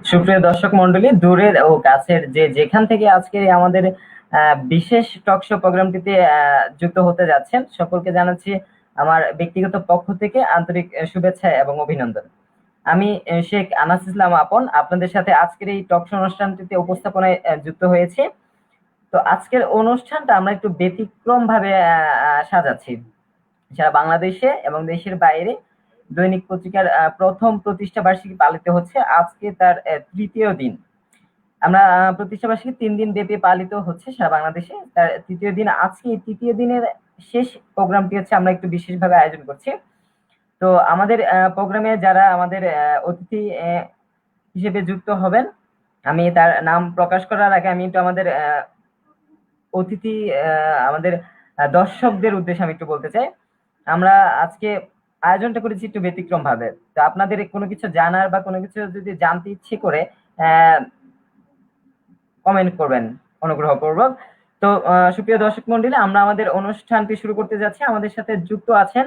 সুপ্রিয় দর্শক মন্ডলী, দূরের ও কাছের যে যেখান থেকে আজকে আমাদের বিশেষ টক শো প্রোগ্রামটিতে যুক্ত হতে যাচ্ছেন, সকলকে জানাচ্ছি আমার ব্যক্তিগত পক্ষ থেকে আন্তরিক শুভেচ্ছা এবং অভিনন্দন। আমি শেখ আনাস ইসলাম আপন আপনাদের সাথে আজকের এই টক শো অনুষ্ঠানটিতে উপস্থাপনায় যুক্ত হয়েছি। তো আজকের অনুষ্ঠানটা আমরা একটু ব্যতিক্রম ভাবে সাজাচ্ছি। সারা বাংলাদেশে এবং দেশের বাইরে দৈনিক পত্রিকার প্রথম প্রতিষ্ঠা বার্ষিকী পালিত হচ্ছে, আজকে তার তৃতীয় দিন। আমরা প্রতিষ্ঠা বার্ষিকী 3 দিন ব্যাপী পালিত হচ্ছে সারা বাংলাদেশে, তার তৃতীয় দিন আজকে। এই তৃতীয় দিনের শেষ প্রোগ্রামটি হচ্ছে আমরা একটু বিশেষভাবে আয়োজন করছি। তো আমাদের প্রোগ্রামে যারা আমাদের অতিথি হিসেবে যুক্ত হবেন, আমি তার নাম প্রকাশ করার আগে আমি একটু আমাদের অতিথি আমাদের দর্শকদের উদ্দেশ্যে আমি একটু বলতে চাই, আমরা আজকে আয়োজনটা করেছি একটু ব্যতিক্রম ভাবে। তো আপনাদের কোনো কিছু জানার বা কোনো কিছু যদি জানতে ইচ্ছে করে কমেন্ট করবেন অনুগ্রহ পূর্বক। তো সুপ্রিয় দর্শক মন্ডলী, আমরা আমাদের অনুষ্ঠানটি শুরু করতে যাচ্ছি। আমাদের সাথে যুক্ত আছেন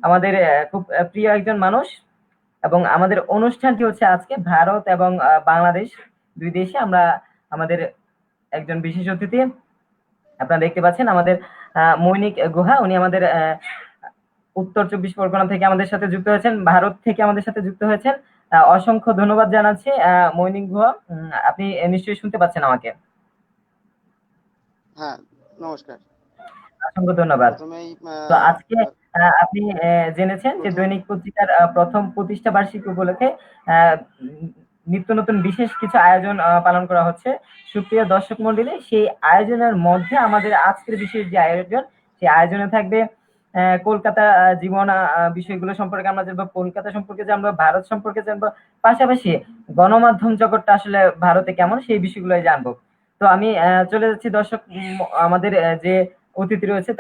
আমাদের খুব প্রিয় একজন মানুষ, এবং আমাদের অনুষ্ঠানটি হচ্ছে আজকে ভারত এবং বাংলাদেশ দুই দেশে আমরা আমাদের একজন বিশেষ অতিথি আপনারা দেখতে পাচ্ছেন, আমাদের মৈনিক গুহা। উনি আমাদের উত্তর 24 পরগনা থেকে আমাদের সাথে যুক্ত হয়েছেন, ভারত থেকে আমাদের সাথে যুক্ত হয়েছেন। অসংখ্য ধন্যবাদ জানাচ্ছি মৈনিক গুহা। আপনি নিশ্চয়ই শুনতে পাচ্ছেন আমাকে? হ্যাঁ, নমস্কার। অসংখ্য ধন্যবাদ। প্রথমেই তো আজকে আপনি জেনেছেন যে প্রথম দৈনিক পত্রিকার প্রথম প্রতিষ্ঠা বার্ষিকী উপলক্ষে আহ, নিত্য নতুন বিশেষ কিছু আয়োজন পালন করা হচ্ছে। সুপ্রিয় দর্শক মন্ডলী, সেই আয়োজনের মধ্যে আমাদের আজকের বিশেষ যে আয়োজন, সেই আয়োজনে থাকবে কলকাতা জীবন বিষয়গুলো সম্পর্কে আমরা জানবো, কলকাতা সম্পর্কে জানবো, ভারত সম্পর্কে জানবো, পাশাপাশি গণমাধ্যম জগৎটা আসলে ভারতে কেমন সেই বিষয়গুলো জানবো। তো আমি চলে যাচ্ছি দর্শক আমাদের যে অতিথি রয়েছে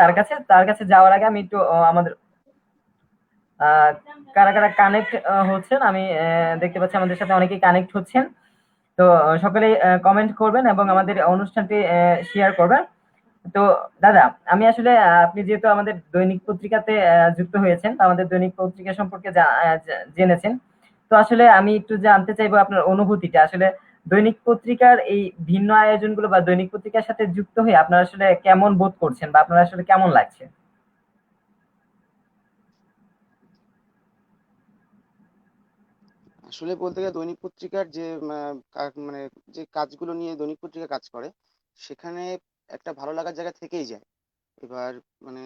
তার কাছে যাওয়ার আগে আমি একটু আমাদের আহ, কারা কারা কানেক্ট হচ্ছেন আমি দেখতে পাচ্ছি আমাদের সাথে অনেকেই কানেক্ট হচ্ছেন। তো সকলেই কমেন্ট করবেন এবং আমাদের অনুষ্ঠানটি শেয়ার করবেন। তো দাদা, আমি আসলে আপনি যেহেতু আমাদের দৈনিক পত্রিকাতে যুক্ত হয়েছেন, তো আমাদের দৈনিক পত্রিকা সম্পর্কে জেনেছেন। তো আসলে আমি একটু জানতে চাইবো আপনার অনুভূতিটা আসলে দৈনিক পত্রিকার এই ভিন্ন আয়োজনগুলো বা দৈনিক পত্রিকার সাথে যুক্ত হয়ে আপনারা আসলে কেমন বোধ করছেন বা আপনার আসলে কেমন লাগছে? আসলে বলতে গেলে দৈনিক পত্রিকার যে মানে যে কাজগুলো নিয়ে দৈনিক পত্রিকা কাজ করে, সেখানে একটা ভালো লাগার জায়গা থেকেই যায়। এবার মানে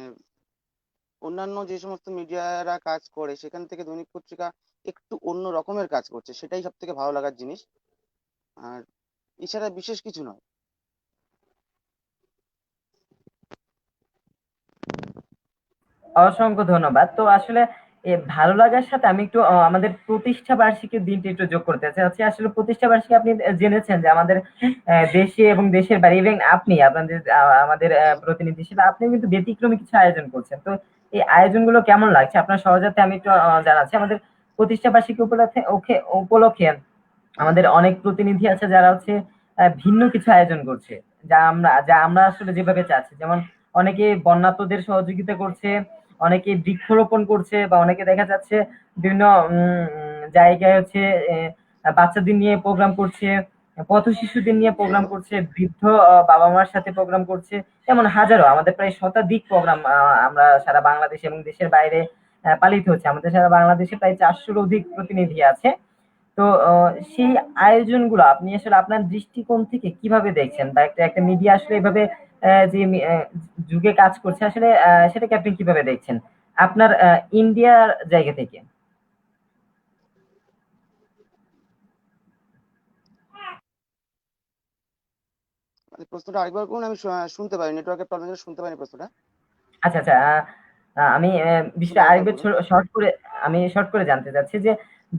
অন্যান্য যে সমস্ত মিডিয়ারা কাজ করে সেখান থেকে দৈনিক পত্রিকা একটু অন্য রকমের কাজ করছে, সেটাই সব থেকে ভালো লাগার জিনিস। আর এছাড়া বিশেষ কিছু নয়। অসংখ্য ধন্যবাদ। তো আসলে ভালো লাগার সাথে আমি একটু আমাদের প্রতিষ্ঠা বার্ষিকীর দিনটি একটু যোগ করতে চাচ্ছি। আসলে প্রতিষ্ঠা বার্ষিকী আপনি জেনেছেন যে আমাদের দেশে এবং দেশের বাইরে, এবং আপনি আপনাদের আমাদের হ্যালো। প্রতিনিধি হিসেবে আপনি কিন্তু ব্যতিক্রমী কিছু আয়োজন করছেন। তো এই আয়োজনগুলো কেমন লাগছে আপনার সহজাতে আমি একটু জানাচ্ছি। আমাদের প্রতিষ্ঠা বার্ষিকী উপলক্ষে আমাদের অনেক প্রতিনিধি আছে যারা হচ্ছে ভিন্ন কিছু আয়োজন করছে, যা আমরা আসলে যেভাবে চাচ্ছি। যেমন অনেকে বন্যার্তদের সহযোগিতা করছে, অনেকে বৃক্ষরোপণ করছে, বা অনেকে দেখা যাচ্ছে বিভিন্ন জায়গায় হচ্ছে বাচ্চাদের নিয়ে প্রোগ্রাম করছে, পথ শিশুদের নিয়ে প্রোগ্রাম হ্যালো। করছে, বৃদ্ধ বাবা মার সাথে প্রোগ্রাম করছে। এমন হাজারো, আমাদের প্রায় শতাধিক প্রোগ্রাম আমরা সারা বাংলাদেশ এবং দেশের বাইরে পালিত হচ্ছে। আমাদের সারা বাংলাদেশে প্রায় 400-র অধিক প্রতিনিধি আছে। তো সেই আয়োজনগুলো আপনি আসলে আপনার দৃষ্টিকোণ থেকে কিভাবে দেখছেন, বা একটা একটা মিডিয়া আসলে এভাবে যে যুগে কাজ করছে আসলে সেটাকে আপনি কিভাবে দেখছেন আপনার ইন্ডিয়ার জায়গা থেকে? মানে প্রশ্নটা আরেকবার করুন, আমি শুনতে পারি, নেটওয়ার্কের প্রবলেম, শুনতে পারিনি প্রশ্নটা। আচ্ছা, আচ্ছা। আমি বিষয়টা প্রশ্নটা আরেকবার আরেকবার বলুন। শর্ট করে জানতে চাচ্ছি যে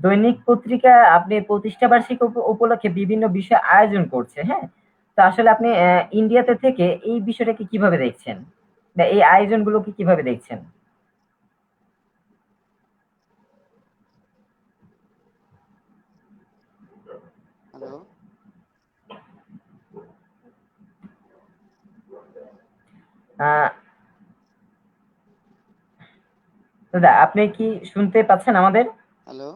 দৈনিক পত্রিকা আপনি প্রতিষ্ঠা বার্ষিকী উপলক্ষে বিভিন্ন বিষয় আয়োজন করছে, হ্যাঁ? তো আসলে আপনি ইন্ডিয়াতে থেকে এই বিষয়টাকে কিভাবে দেখছেন, বা এই আয়োজনগুলোকে কিভাবে দেখছেন? হ্যালো। আহ দাদা, আপনি কি শুনতে পাচ্ছেন আমাদের? হ্যালো।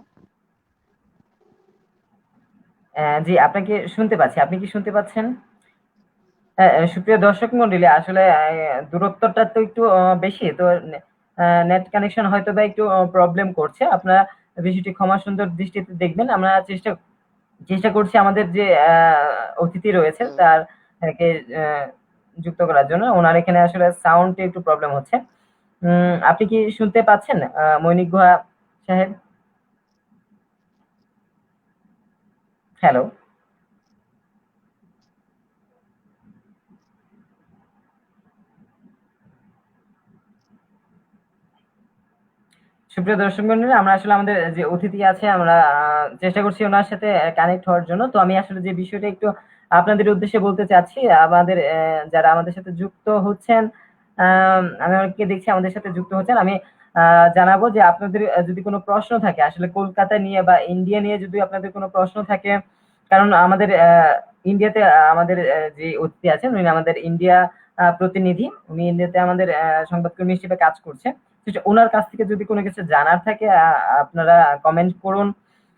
জি, আপনাকে শুনতে পাচ্ছি। আপনি কি শুনতে পাচ্ছেন? সুপ্রিয় দর্শক মন্ডলী, আসলে দূরত্বটা তো একটু বেশি। তো নেট কানেকশন হয়তোবা একটু প্রবলেম করছে। আপনারা বিষয়টি ক্ষমা সুন্দর দৃষ্টিতে দেখবেন। আমরা চেষ্টা চেষ্টা করছি আমাদের যে অতিথি রয়েছে হ্যালো। তার কে যুক্ত করার জন্য। উনার এখানে আসলে সাউন্ডে একটু প্রবলেম হচ্ছে। আপনি কি শুনতে পাচ্ছেন মৈনিক গুহা সাহেব? হ্যালো? সুপ্রিয় দর্শক মন্ডলী, আমরা আসলে আমাদের যে অতিথি আছে আমরা চেষ্টা করছি ওনার সাথে কানেক্ট হওয়ার জন্য। তো আমি আসলে যে বিষয়টা একটু আপনাদের উদ্দেশ্যে বলতে চাচ্ছি, আমাদের যারা আমাদের সাথে যুক্ত হচ্ছেন, আমি অনেককে দেখছি আমাদের সাথে যুক্ত হচ্ছেন। আমি জানাবো যে আপনাদের যদি কোনো প্রশ্ন থাকে আসলে কলকাতা নিয়ে বা ইন্ডিয়া নিয়ে যদি আপনাদের কোনো প্রশ্ন থাকে, কারণ আমাদের ইন্ডিয়াতে আমাদের যে অতিথি আছেন উনি আমাদের ইন্ডিয়া প্রতিনিধি। উনি ইন্ডিয়াতে আমাদের সংবাদকর্মী হিসেবে কাজ করছেন। ওনার কাছ থেকে যদি কোনো কিছু জানার থাকে আপনারা কমেন্ট করুন,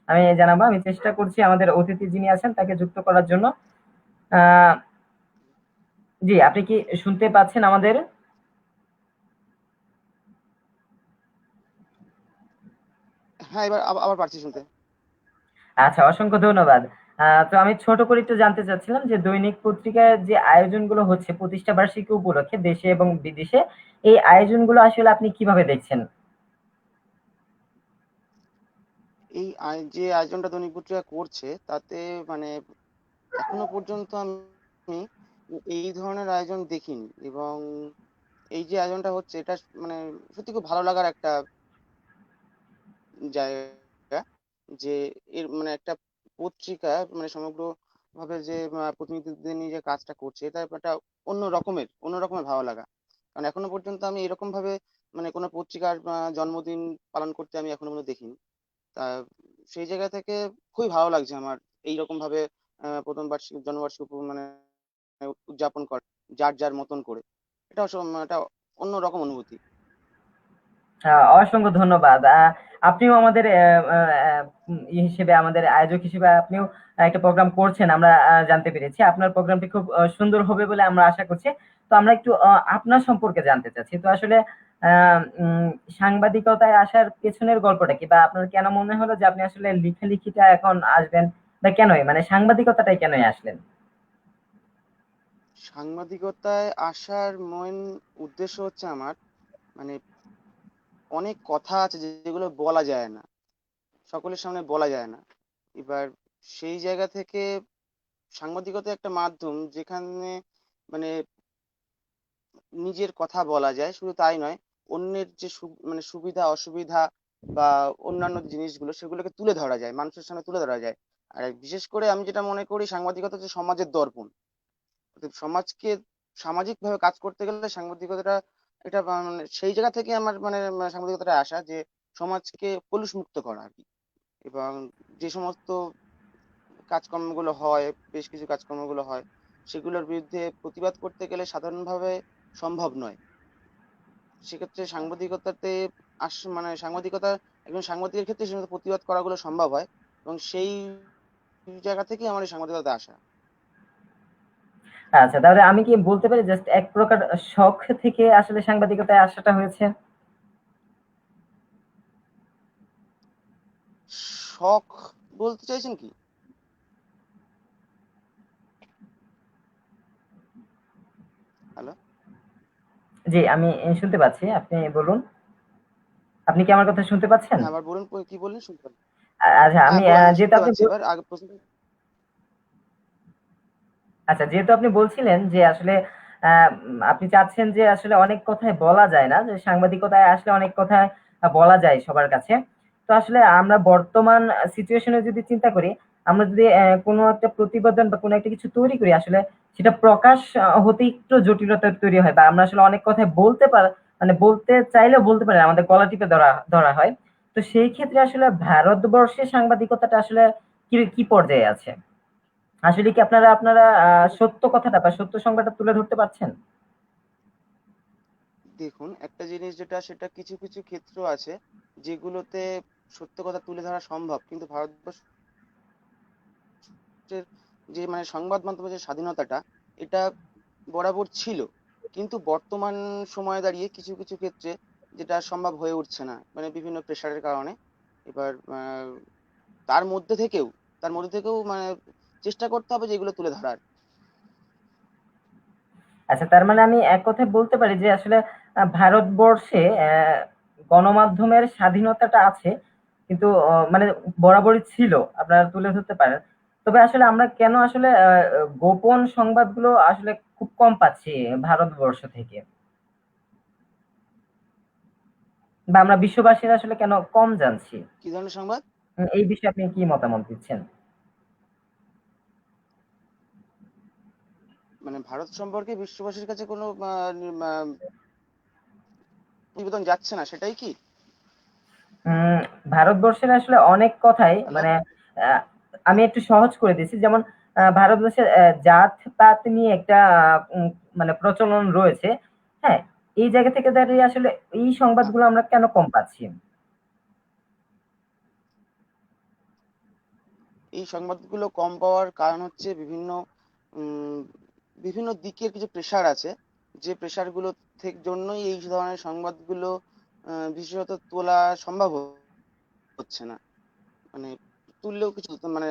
আমি জানাবো। আমি চেষ্টা করছি আমাদের অতিথি যিনি আছেন তাকে যুক্ত করার জন্য। আহ, জি, আপনি কি শুনতে পাচ্ছেন আমাদের? হ্যাঁ, এবার আবার আবার পারছি শুনতে। আচ্ছা, অসংখ্য ধন্যবাদ। তো আমি ছোট করে একটু জানতে চাচ্ছিলাম যে দৈনিক পত্রিকার যে আয়োজনগুলো হচ্ছে প্রতিষ্ঠা বার্ষিকী উপলক্ষে দেশে এবং বিদেশে, এই আয়োজনগুলো আসলে আপনি কিভাবে দেখছেন? এই যে আয়োজনটা দৈনিক পত্রিকা করছে তাতে মানে এখনো পর্যন্ত আমি এই ধরনের আয়োজন দেখিনি। এবং এই যে আয়োজনটা হচ্ছে এটা মানে সত্যি খুব ভালো লাগার একটা জায়গা, যে এর মানে একটা পত্রিকা মানে সমগ্র ভাবে যে প্রতিনিধিদের নিয়ে যে কাজটা করছে এটা একটা অন্য রকমের ভালো লাগা। কারণ এখনো পর্যন্ত আমি এরকম ভাবে মানে কোনো পত্রিকার জন্মদিন পালন করতে আমি এখনো পর্যন্ত দেখিনি। তা সেই জায়গা থেকে খুবই ভালো লাগছে আমার এইরকম ভাবে প্রথম বার্ষিক জন্মবার্ষিকী মানে উদযাপন করে যার যার মতন করে। এটা অন্যরকম অনুভূতি। অসংখ্য ধন্যবাদ। আপনিও আমাদের হিসেবে আমাদের আয়োজক হিসেবে আপনিও একটা প্রোগ্রাম করছেন আমরা জানতে পেরেছি। আপনার প্রোগ্রামটি খুব সুন্দর হবে বলে আমরা আশা করছি। তো আমরা একটু আপনার সম্পর্কে জানতে চাচ্ছি। তো আসলে আহ, উম, সাংবাদিকতায় আসার পেছনের গল্পটা কি, বা আপনার কেন মনে হলো যে আপনি আসলে লেখালেখিটা এখন আসবেন, বা কেনই মানে সাংবাদিকতাটাই কেনই আসলেন? সাংবাদিকতায় আসার মেন উদ্দেশ্য হচ্ছে আমার মানে অনেক কথা আছে যেগুলো বলা যায় না, সকলের সামনে বলা যায় না। এবার সেই জায়গা থেকে সাংবাদিকতা একটা মাধ্যম যেখানে মানে নিজের কথা বলা যায়, শুধু তাই নয়, অন্যের যে মানে সুবিধা অসুবিধা বা অন্যান্য জিনিসগুলো সেগুলোকে তুলে ধরা যায়, মানুষের সামনে তুলে ধরা যায়। আর বিশেষ করে আমি যেটা মনে করি সাংবাদিকতা হচ্ছে সমাজের দর্পণ। অতএব সমাজকে সামাজিক ভাবে কাজ করতে গেলে সাংবাদিকতাটা এটা মানে সেই জায়গা থেকে আমার মানে সাংবাদিকতাটা আসা, যে সমাজকে কলুষ মুক্ত করা আর কি। এবং যে সমস্ত কাজকর্মগুলো হয়, বেশ কিছু কাজকর্মগুলো হয়, সেগুলোর বিরুদ্ধে প্রতিবাদ করতে গেলে সাধারণভাবে সম্ভব নয়। সেক্ষেত্রে সাংবাদিকতাতে মানে সাংবাদিকতা একজন সাংবাদিকের ক্ষেত্রে সে সমস্ত প্রতিবাদ করাগুলো সম্ভব হয়। এবং সেই জায়গা থেকে আমার এই সাংবাদিকতাতে আসা। আচ্ছা, তাহলে আমি কি বলতে পারি জাস্ট এক প্রকার শখ থেকে আসলে সাংবাদিকতায় আসাটা হয়েছে? শখ বলতে চাইছেন কি? হ্যালো। জি, আমি শুনতে পাচ্ছি। আপনি বলুন। আপনি কি আমার কথা শুনতে পাচ্ছেন? হ্যাঁ, আবার বলুন, কি বললেন, শুনতে পারি। আচ্ছা, হ্যাঁ, আমি হ্যাঁ, যেহেতু শুনতে আপনি পাচ্ছি। এবার আগে প্রশ্ন। আচ্ছা, যেহেতু আপনি বলছিলেন যে আসলে আপনি চাচ্ছেন যে আসলে অনেক কথাই বলা যায় না, যে সাংবাদিকতায় আসলে অনেক কথা বলা যায় সবার কাছে। তো আসলে আমরা বর্তমান সিচুয়েশনে যদি চিন্তা করি, আমরা যদি কোনো একটা প্রতিবেদন বা কোনো একটা কিছু তৈরি করি, আসলে সেটা প্রকাশ হতে একটু জটিলতা তৈরি হয়, বা আমরা আসলে অনেক কথাই মানে বলতে চাইলেও বলতে পারি না, আমাদের গলা টিপে ধরা ধরা হয়। তো সেই ক্ষেত্রে আসলে ভারতবর্ষের সাংবাদিকতাটা আসলে কি কি পর্যায়ে আছে? আসলে কি আপনারা আপনারা সত্য কথাটা বা সত্য সংবাদটা তুলে ধরতে পারছেন? দেখুন, একটা জিনিস যেটা সেটা কিছু কিছু ক্ষেত্র আছে যেগুলোতে সত্য কথা তুলে ধরা সম্ভব, কিন্তু ভারতবর্ষ যুক্তরাষ্ট্রের যে মানে সংবাদ মাধ্যমের যে স্বাধীনতাটা, এটা বরাবর ছিল, কিন্তু বর্তমান সময়ে দাঁড়িয়ে কিছু কিছু ক্ষেত্রে যেটা সম্ভব হয়ে উঠছে না, মানে বিভিন্ন প্রেশারের কারণে। এবার তার মধ্যে থেকেও তার মধ্যে থেকেও মানে চেষ্টা করতে হবে যে এগুলো তুলে ধরার। আচ্ছা, তার মানে আমি এক কথায় বলতে পারি যে আসলে ভারতবর্ষে গণমাধ্যমের স্বাধীনতাটা আছে, কিন্তু মানে বরাবরই ছিল, আপনারা তুলে ধরতে পারেন। তবে আসলে আমরা কেন আসলে গোপন সংবাদগুলো আসলে খুব কম পাচ্ছি ভারতবর্ষ থেকে, বা আমরা বিশ্ববাসীর আসলে কেন কম জানছি? কি ধরনের সংবাদ? এই বিষয়ে আপনি কি মতামত দিচ্ছেন? মানে ভারত সম্পর্কে বিশ্ববাসীর কাছে কোনো প্রতিবেদন যাচ্ছে না, সেটাই কি? উম ভারতবর্ষের আসলে অনেক কথাই হ্যালো। মানে আহ, আমি একটু সহজ করে দিচ্ছি। যেমন ভারতবর্ষের জাত-পাত নিয়ে একটা উম মানে প্রচলন রয়েছে। হ্যাঁ, এই জায়গা থেকে দাঁড়িয়ে আসলে এই হ্যাঁ, সংবাদগুলো আমরা কেন কম পাচ্ছি? এই সংবাদগুলো কম পাওয়ার কারণ হচ্ছে উম, বিভিন্ন দিকের কিছু প্রেশার আছে, যে প্রেশারগুলো থেকে জন্যই এই ধরনের সংবাদগুলো বিশেষত তোলা সম্ভব হচ্ছে না। মানে তুললেও কিছু মানে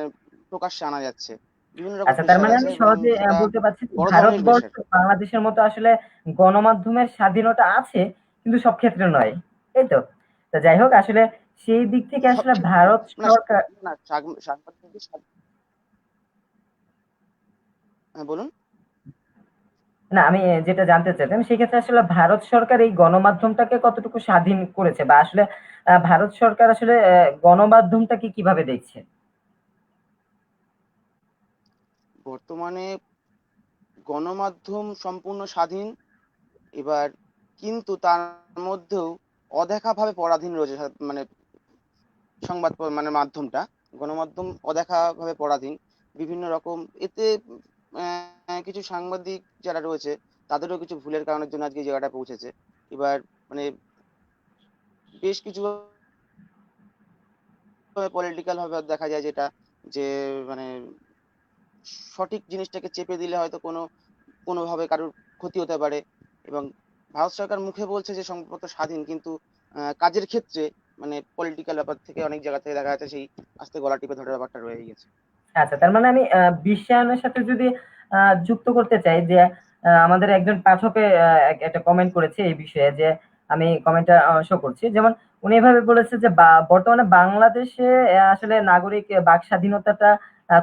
প্রকাশ্যে আনা যাচ্ছে, বিভিন্ন রকম আচ্ছা, তার প্রেশার মানে আছে আমি এবং সহজে সেটা বলতে পারছি যে বড় ধরনের ভারতবর্ষ প্রেশার। বাংলাদেশের মতো আসলে গণমাধ্যমের স্বাধীনতা আছে, কিন্তু সব ক্ষেত্রে নয়। তাই তো? তো যাই হোক, আসলে সেই দিক থেকে সব আসলে ক্ষেত্রে না, ভারত না, সরকার। না, সাংবাদিকদের হ্যাঁ, বলুন। না, আমি যেটা জানতে চাইতাম সেক্ষেত্রে আসলে ভারত সরকার এই গণমাধ্যমটাকে কতটুকু স্বাধীন করেছে, বা আসলে ভারত সরকার আসলে গণমাধ্যমটাকে কিভাবে দেখছে? বর্তমানে গণমাধ্যম সম্পূর্ণ স্বাধীন। এবার কিন্তু তার মধ্যেও অদেখাভাবে পরাধীন রয়েছে মানে মানে মাধ্যমটা, গণমাধ্যম অদেখাভাবে পরাধীন বিভিন্ন রকম। এতে কিছু সাংবাদিক যারা রয়েছে, তাদেরও কিছু ভুলের কারণের জন্য আজকে এই জায়গাটা পৌঁছেছে। এবার মানে বেশ কিছু পলিটিক্যাল ভাবে দেখা যায় যেটা, যে মানে সঠিক জিনিসটাকে চেপে দিলে হয়তো কোনোভাবে কারোর ক্ষতি হতে পারে। এবং ভারত সরকার মুখে বলছে যে সংবাদপত্র স্বাধীন, কিন্তু কাজের ক্ষেত্রে মানে পলিটিক্যাল ব্যাপার থেকে অনেক জায়গা থেকে দেখা যাচ্ছে সেই আস্তে গলা টিপে ধরে ব্যাপারটা রয়ে গেছে। আচ্ছা, তার মানে আমি বিশ্বায়নের সাথে যদি যুক্ত করতে চাই যে আমাদের একজন পাঠকে একটা কমেন্ট করেছে এই বিষয়ে, যে আমি কমেন্টটা শো করছি। যেমন উনি এভাবে বলেছে যে বর্তমানে বাংলাদেশে আসলে নাগরিক বাক স্বাধীনতাটা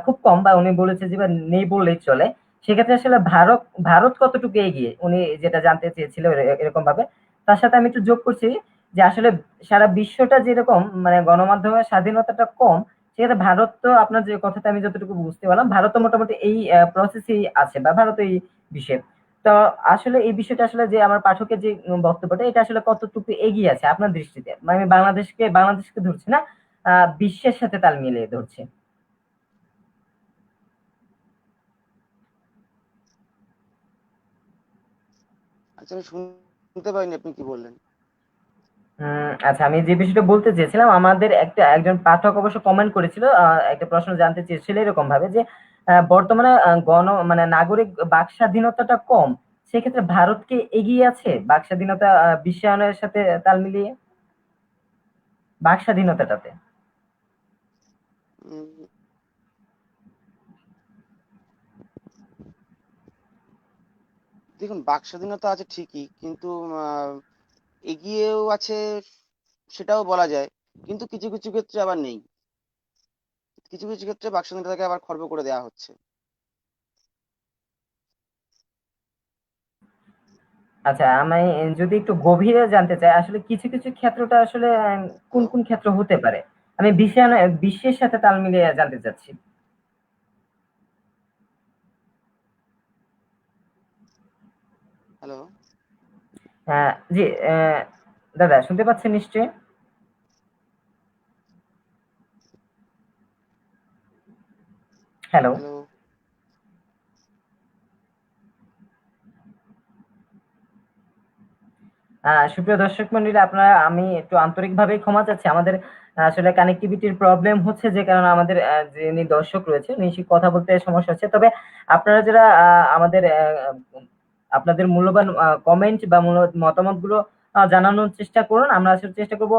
খুব কম, বা উনি বলেছে যে বা নেই বললেই চলে। সেক্ষেত্রে আসলে ভারত ভারত কতটুকু এগিয়ে, উনি যেটা জানতে চেয়েছিল এরকম ভাবে। তার সাথে আমি একটু যোগ করছি যে আসলে সারা বিশ্বটা যেরকম মানে গণমাধ্যমের স্বাধীনতাটা কম, সেক্ষেত্রে ভারত তো, আপনার যে কথাটা আমি যতটুকু বুঝতে পারলাম, ভারত তো মোটামুটি এই প্রসেসেই আছে, বা ভারত এই বিষয়ে। তো আসলে এই বিষয়টা আসলে যে আমার পাঠকের যে বক্তব্যটা, এটা আসলে কতটুকু এগিয়ে আছে আপনার দৃষ্টিতে? মানে আমি বাংলাদেশকে ধরছি না, বিশ্বের সাথে তাল মিলিয়ে ধরছি। আচ্ছা, আমি শুনতে পাইনি আপনি কি বললেন। আচ্ছা, আমি যে বিষয়টা বলতে চেয়েছিলাম, আমাদের একজন পাঠক অবশ্য কমেন্ট করেছিল, একটা প্রশ্ন জানতে চেয়েছিল এরকম ভাবে যে বর্তমানে মানে নাগরিক বাক স্বাধীনতাটা কম, সেক্ষেত্রে ভারত কি এগিয়ে আছে বাক স্বাধীনতা বিশ্বায়নের সাথে তাল মিলিয়ে, বাক স্বাধীনতাটাতে? উম, দেখুন, বাক স্বাধীনতা আছে ঠিকই, কিন্তু এগিয়েও আছে সেটাও বলা যায়, কিন্তু কিছু কিছু ক্ষেত্রে আবার নেই। কিছু কিছু ক্ষেত্রে বাক স্বাধীনতাকে আবার খর্ব করে দেওয়া হচ্ছে। আচ্ছা, আমি যদি একটু গভীরে জানতে চাই, আসলে কিছু কিছু ক্ষেত্রটা আসলে কোন হ্যালো। কোন ক্ষেত্র হতে পারে? আমি বিশ্বের সাথে তাল মিলিয়ে জানতে চাচ্ছি। হ্যালো। জি, দাদা শুনতে পাচ্ছেন নিশ্চয়ই? হ্যালো। হ্যালো। সুপ্রিয় দর্শক মন্ডলী, আপনারা আমি একটু আন্তরিকভাবে ক্ষমা চাচ্ছি। আমাদের আসলে কানেক্টিভিটির প্রবলেম হচ্ছে, যে কারণে আমাদের যিনি দর্শক রয়েছে নিশ্চয়ই কথা বলতে সমস্যা হচ্ছে। তবে আপনারা যারা আমাদের আপনাদের মূল্যবান কমেন্ট বা মতামতগুলো জানানোর চেষ্টা করুন। আমরা আসলে চেষ্টা করব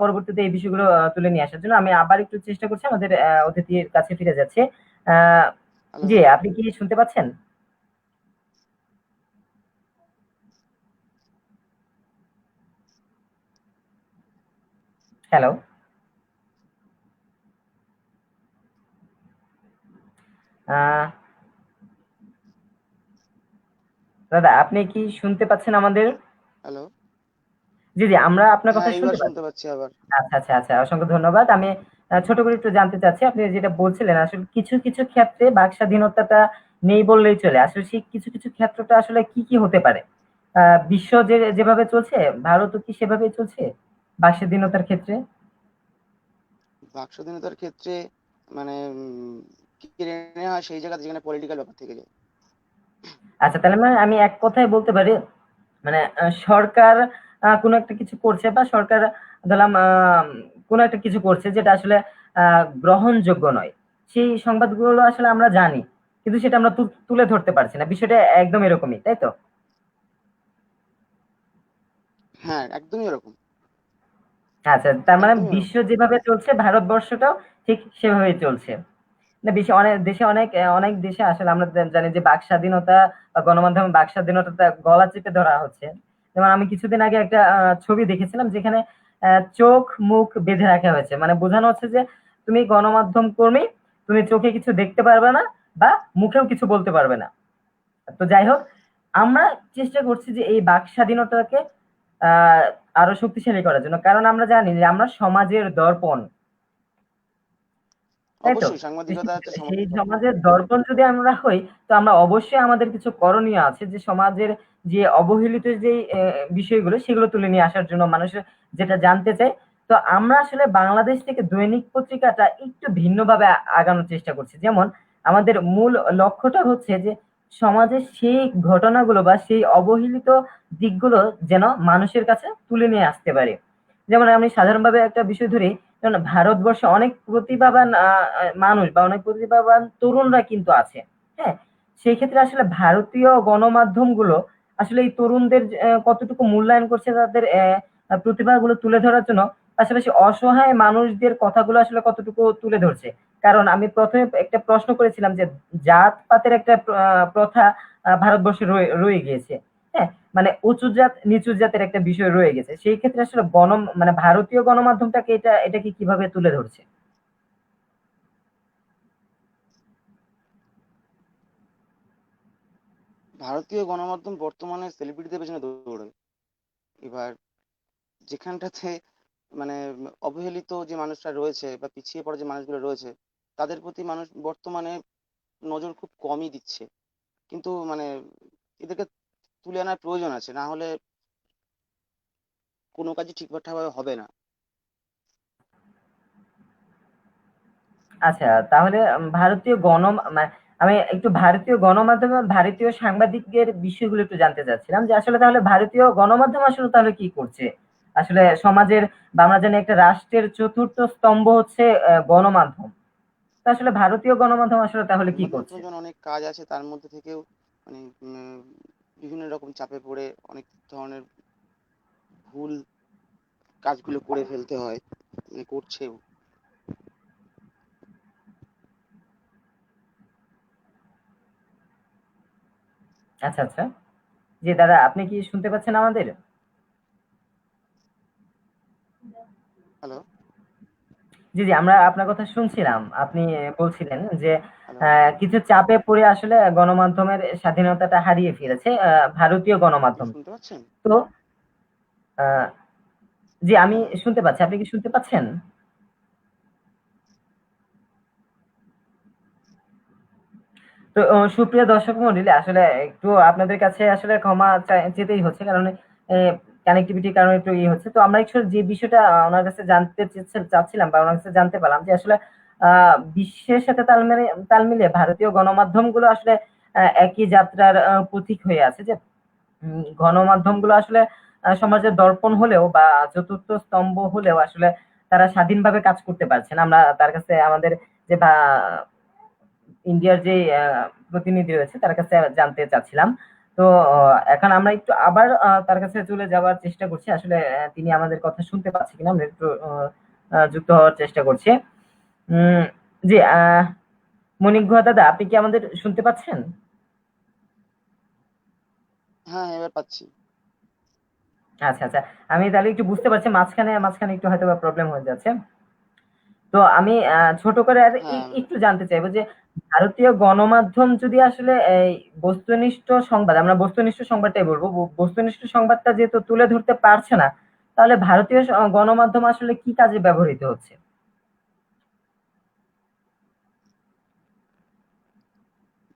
পরবর্তীতে এই বিষয়গুলো তুলে নিয়ে আসার জন্য। আমি আবার একটু চেষ্টা করছি, আমাদের অতিথির কাছে ফিরে যাচ্ছে। আহ হ্যালো। জি, আপনি কি শুনতে পাচ্ছেন? হ্যালো। আহ দাদা, আপনি কি শুনতে পাচ্ছেন আমাদের? হ্যালো। জি, জি, আমরা আপনার কথা হ্যাঁ, এইবার শুনতে শুনতে পাচ্ছি। পাচ্ছি আবার। আচ্ছা, আচ্ছা, আচ্ছা। অসংখ্য ধন্যবাদ। আমি ছোট করে একটু জানতে চাচ্ছি, আপনি যেটা বলছিলেন আসলে কিছু, কিছু ক্ষেত্রে বাক স্বাধীনতাটা নেই বললেই চলে। আসলে সেই কিছু, কিছু ক্ষেত্রটা আসলে কি, কি হতে পারে? আ বিশ্ব যেভাবে চলছে, ভারতও কি সেভাবেই চলছে বাক স্বাধীনতার ক্ষেত্রে? বাক স্বাধীনতার ক্ষেত্রে মানে কেড়ে নেওয়া হয় সেই জায়গাতে যেখানে পলিটিক্যাল ব্যাপার থেকে যায়। আচ্ছা, তাহলে মানে আমি এক কথায় বলতে পারি, মানে সরকার কোনো একটা কিছু করছে, বা সরকার ধরলাম কোনো একটা কিছু করছে যেটা আসলে গ্রহণযোগ্য নয়। সেই সংবাদগুলো আসলে আমরা জানি। কিন্তু সেটা আমরা তুলে ধরতে পারছি না। বিষয়টা একদম এরকমই, তাই তো? হ্যাঁ, একদমই এরকম। আচ্ছা, তার মানে একদমই বিশ্ব ওরকম। যেভাবে চলছে ভারতবর্ষটাও ঠিক সেভাবেই চলছে। না, অনেক দেশে আসলে আমরা জানি যে বাক স্বাধীনতা বা গণমাধ্যমে বাক স্বাধীনতাটা গলা চেপে ধরা হচ্ছে। যেমন আমি কিছুদিন আগে একটা ছবি দেখেছিলাম, যেখানে চোখ মুখ বেঁধে রাখা হয়েছে, মানে বোঝানো হচ্ছে যে তুমি গণমাধ্যম কর্মী, তুমি চোখে কিছু দেখতে পারবে না বা মুখেও কিছু বলতে পারবে না। তো যাই হোক, আমরা চেষ্টা করছি যে এই বাক স্বাধীনতাকে আহ আরো শক্তিশালী করার জন্য, কারণ আমরা জানি যে আমরা সমাজের দর্পণ, তাই তো? অবশ্যই তো সাংবাদিকতা হচ্ছে সেই সমাজের দর্পণ। সমাজের দর্পণ যদি আমরা হই, তো আমরা অবশ্যই আমাদের কিছু করণীয় আছে, যে সমাজের যে অবহেলিত যে বিষয়গুলো সেগুলো তুলে নিয়ে আসার জন্য মানুষের যেটা জানতে চায়। তো আমরা আসলে বাংলাদেশ থেকে দৈনিক পত্রিকাটা একটু ভিন্নভাবে আগানোর চেষ্টা করছি। যেমন আমাদের মূল লক্ষ্যটা হচ্ছে যে সমাজের সেই ঘটনাগুলো বা সেই অবহেলিত দিকগুলো যেন মানুষের কাছে তুলে নিয়ে আসতে পারে। যেমন আমি সাধারণভাবে একটা বিষয় ধরি, যেমন ভারতবর্ষে অনেক প্রতিভাবান মানুষ বা অনেক প্রতিভাবান তরুণরা কিন্তু আছে। হ্যাঁ, সেই ক্ষেত্রে আসলে ভারতীয় গণমাধ্যমগুলো আসলে এই তরুণদের কতটুকু মূল্যায়ন করছে, তাদের প্রতিভাগুলো তুলে ধরার জন্য, পাশাপাশি অসহায় মানুষদের কথাগুলো আসলে কতটুকু তুলে ধরছে। কারণ আমি প্রথমে একটা প্রশ্ন করেছিলাম যে জাতপাতের একটা প্রথা ভারতবর্ষে রয়ে গিয়েছে। হ্যাঁ, মানে উঁচু জাত নিচু জাতের একটা বিষয় রয়ে গেছে। সেই ক্ষেত্রে আসলে মানে ভারতীয় গণমাধ্যমটাকে এটাকে কিভাবে তুলে ধরছে? ভারতীয় গণমাধ্যম বর্তমানে সেলিব্রিটিদের পেছনে দৌড়ায়। এবার যেখানটাতে মানে অবহেলিত যে মানুষরা রয়েছে বা পিছিয়ে পড়া যে মানুষগুলো রয়েছে, তাদের প্রতি মানুষ বর্তমানে নজর খুব কমই দিচ্ছে। কিন্তু মানে এদেরকে তুলে আনার প্রয়োজন আছে, না হলে কোনো কাজই ঠিকঠাকভাবে হবে না। আচ্ছা, তাহলে ভারতীয় আমি একটু ভারতীয় গণমাধ্যমে ভারতীয় সাংবাদিকদের বিষয়গুলো একটু জানতে চাচ্ছিলাম, যে আসলে তাহলে ভারতীয় গণমাধ্যম আসলে তাহলে কি করছে আসলে সমাজের, বা আমরা জানি একটা রাষ্ট্রের চতুর্থ স্তম্ভ হচ্ছে গণমাধ্যম। তো আসলে ভারতীয় গণমাধ্যম আসলে তাহলে কি গণমাধ্যমের তো করছে? যেমন অনেক কাজ আছে, তার মধ্যে থেকেও মানে বিভিন্ন রকম চাপে পড়ে অনেক ধরনের ভুল কাজগুলো করে ফেলতে হয়, মানে করছেও। আচ্ছা, আচ্ছা। জি দাদা, আপনি কি শুনতে পাচ্ছেন আমাদের? হ্যালো। জি, জি, আমরা আপনার কথা শুনছিলাম। আপনি বলছিলেন যে হ্যালো। কিছু চাপে পড়ে আসলে গণমাধ্যমের স্বাধীনতাটা হারিয়ে ফেলেছে ভারতীয় আপনি গণমাধ্যম। শুনতে পাচ্ছেন? তো আহ, জি, আমি হ্যালো। শুনতে পাচ্ছি। আপনি কি শুনতে পাচ্ছেন? তো সুপ্রিয় দর্শক মন্ডলী, আসলে একটু আপনাদের কাছে আসলে ক্ষমা চেতেই হচ্ছে, কারণ কানেক্টিভিটির কারণে একটু ইয়ে হচ্ছে। তো আমরা একটু যে বিষয়টা ওনার কাছে জানতে চাচ্ছিলাম, বা ওনার কাছে জানতে পারলাম যে আসলে বিশ্বের সাথে তাল মিলিয়ে ভারতীয় গণমাধ্যমগুলো আসলে একই যাত্রার পথিক হয়ে আছে, যে গণমাধ্যমগুলো আসলে সমাজের দর্পণ হলেও বা চতুর্থ স্তম্ভ হলেও আসলে তারা স্বাধীনভাবে কাজ করতে পারছে না। আমরা তার কাছে আমাদের যে ইন্ডিয়ার যে প্রতিনিধি রয়েছে তার কাছে জানতে চাচ্ছিলাম। তো এখন আমরা একটু আবার তার কাছে চলে যাওয়ার চেষ্টা করছি, আসলে তিনি আমাদের কথা শুনতে পাচ্ছে কিনা আমরা একটু যুক্ত হওয়ার চেষ্টা করছি। উম, জি, মনিক গুহা দাদা, আপনি কি আমাদের শুনতে পাচ্ছেন? হ্যাঁ, এবার পাচ্ছি। আচ্ছা আচ্ছা, আমি তাহলে একটু বুঝতে পারছি, মাঝখানে মাঝখানে একটু হয়তো প্রবলেম হয়ে যাচ্ছে। তো আমি ছোট করে আর হ্যাঁ, একটু জানতে চাইবো যে ভারতীয় গণমাধ্যম যদি আসলে এই বস্তুনিষ্ঠ সংবাদ, আমরা বস্তুনিষ্ঠ সংবাদটাই বলবো, বস্তুনিষ্ঠ সংবাদটা যেহেতু তুলে ধরতে পারছে না, তাহলে ভারতীয় গণমাধ্যম আসলে কি কাজে ব্যবহৃত হচ্ছে?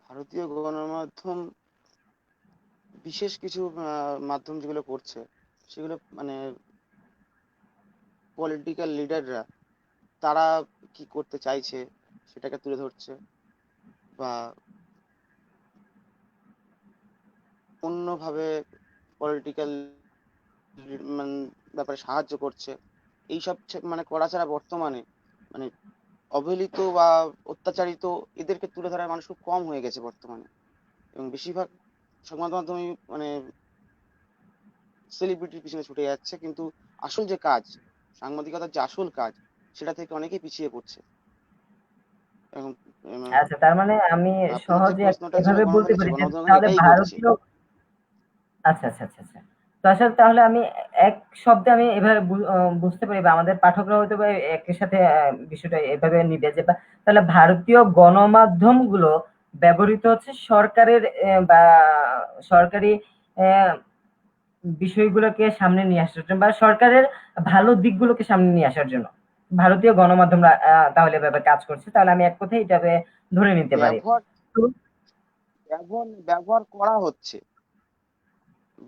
ভারতীয় গণমাধ্যম বিশেষ কিছু মাধ্যম যেগুলো করছে, সেগুলো মানে পলিটিক্যাল লিডাররা তারা কি করতে চাইছে সেটাকে তুলে ধরছে, বা অন্যভাবে পলিটিক্যাল ব্যাপারে সাহায্য করছে। এইসব মানে করা ছাড়া বর্তমানে মানে অবহেলিত বা অত্যাচারিত এদেরকে তুলে ধরার মানুষ খুব কম হয়ে গেছে বর্তমানে। এবং বেশিরভাগ সংবাদ মাধ্যমে মানে সেলিব্রিটির পিছনে ছুটে যাচ্ছে, কিন্তু আসল যে কাজ, সাংবাদিকতার যে আসল কাজ, সেটা থেকে অনেকেই পিছিয়ে পড়ছে। এবং আচ্ছা, তার মানে আমি আপনার যে সহজে প্রশ্নটা ছিল এভাবে বলতে গণমাধ্যমের কাছে, পারি যে গণমাধ্যম এখন তাহলে এটাই করছে। ভারতীয়, আচ্ছা আচ্ছা আচ্ছা আচ্ছা, তো আসলে তাহলে আমি এক শব্দে আমি এভাবে বুঝতে পারি বা আমাদের পাঠকরা হয়তো বা একই সাথে বিষয়টা এভাবে নিবে যে তাহলে ভারতীয় গণমাধ্যম গুলো ব্যবহৃত হচ্ছে সরকারের বা সরকারি আহ, বিষয়গুলোকে সামনে নিয়ে আসার জন্য বা সরকারের ভালো দিকগুলোকে সামনে নিয়ে আসার জন্য ভারতীয় গণমাধ্যমরা তাহলে এভাবে কাজ করছে, তাহলে আমি এক কথায় এটাকে ধরে নিতে পারি। ব্যবহার তো ব্যবহার ব্যবহার করা হচ্ছে,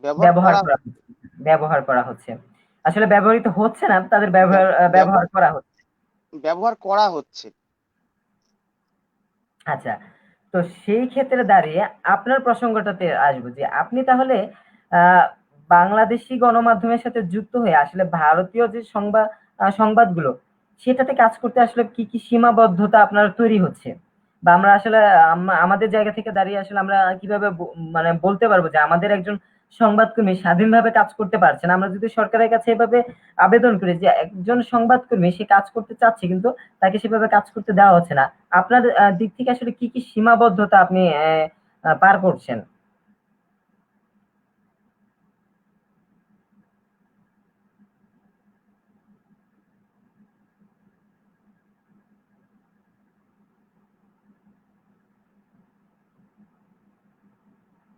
ব্যবহার ব্যবহার করা করা হচ্ছে, ব্যবহার করা হচ্ছে, আসলে ব্যবহৃত হচ্ছে না, তাদের ব্যবহার ব্যবহার ব্যবহার করা হচ্ছে। ব্যবহার করা হচ্ছে। আচ্ছা, তো সেই ক্ষেত্রে দাঁড়িয়ে আপনার প্রসঙ্গটাতে আসবো যে আপনি তাহলে আহ বাংলাদেশি গণমাধ্যমের সাথে যুক্ত হয়ে আসলে ভারতীয় যে সংবাদগুলো সেটাতে কাজ করতে আসলে কি কি সীমাবদ্ধতা আপনার তৈরি হচ্ছে, বা আমরা আসলে আমাদের জায়গা থেকে দাঁড়িয়ে আসলে আমরা কিভাবে মানে বলতে পারবো যে আমাদের একজন সংবাদকর্মী স্বাধীনভাবে কাজ করতে পারছে না? আমরা যদি সরকারের কাছে এভাবে আবেদন করি যে একজন সংবাদকর্মী সে কাজ করতে চাচ্ছে কিন্তু তাকে সেভাবে কাজ করতে দেওয়া হচ্ছে না, আপনার দিক থেকে আসলে কি কি সীমাবদ্ধতা আপনি পার করছেন?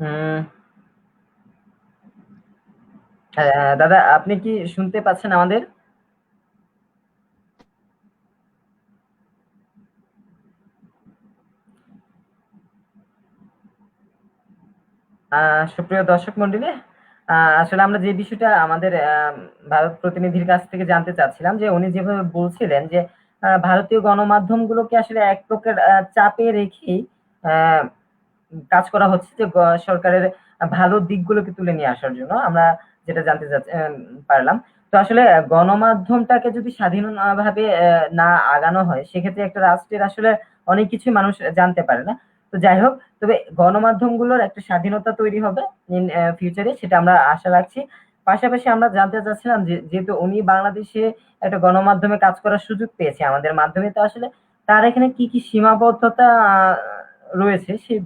উম দাদা, আপনি কি শুনতে পাচ্ছেন আমাদের? সুপ্রিয় দর্শক মন্ডলী, আসলে আমরা যে বিষয়টা আমাদের ভারত প্রতিনিধির কাছ থেকে জানতে চাচ্ছিলাম যে উনি যেভাবে বলছিলেন যে ভারতীয় গণমাধ্যমগুলোকে আসলে এক প্রকার চাপে রেখেই আহ, কাজ করা হচ্ছে যে সরকারের ভালো দিকগুলোকে তুলে নিয়ে আসার জন্য, আমরা যেটা জানতে পারলাম। তো আসলে গণমাধ্যমটাকে যদি স্বাধীনভাবে না আগানো হয় সেক্ষেত্রে একটা রাষ্ট্রের আসলে অনেক কিছু মানুষ জানতে পারে না। তো যাই হোক, তবে গণমাধ্যমগুলোর একটা স্বাধীনতা তৈরি হবে ইন ফিউচারে, সেটা আমরা আশা রাখছি। পাশাপাশি আমরা জানতে চাচ্ছিলাম যে যেহেতু উনি বাংলাদেশে একটা গণমাধ্যমে কাজ করার সুযোগ পেয়েছে আমাদের মাধ্যমে, তো আসলে তার এখানে কি কি সীমাবদ্ধতা রয়েছে সেই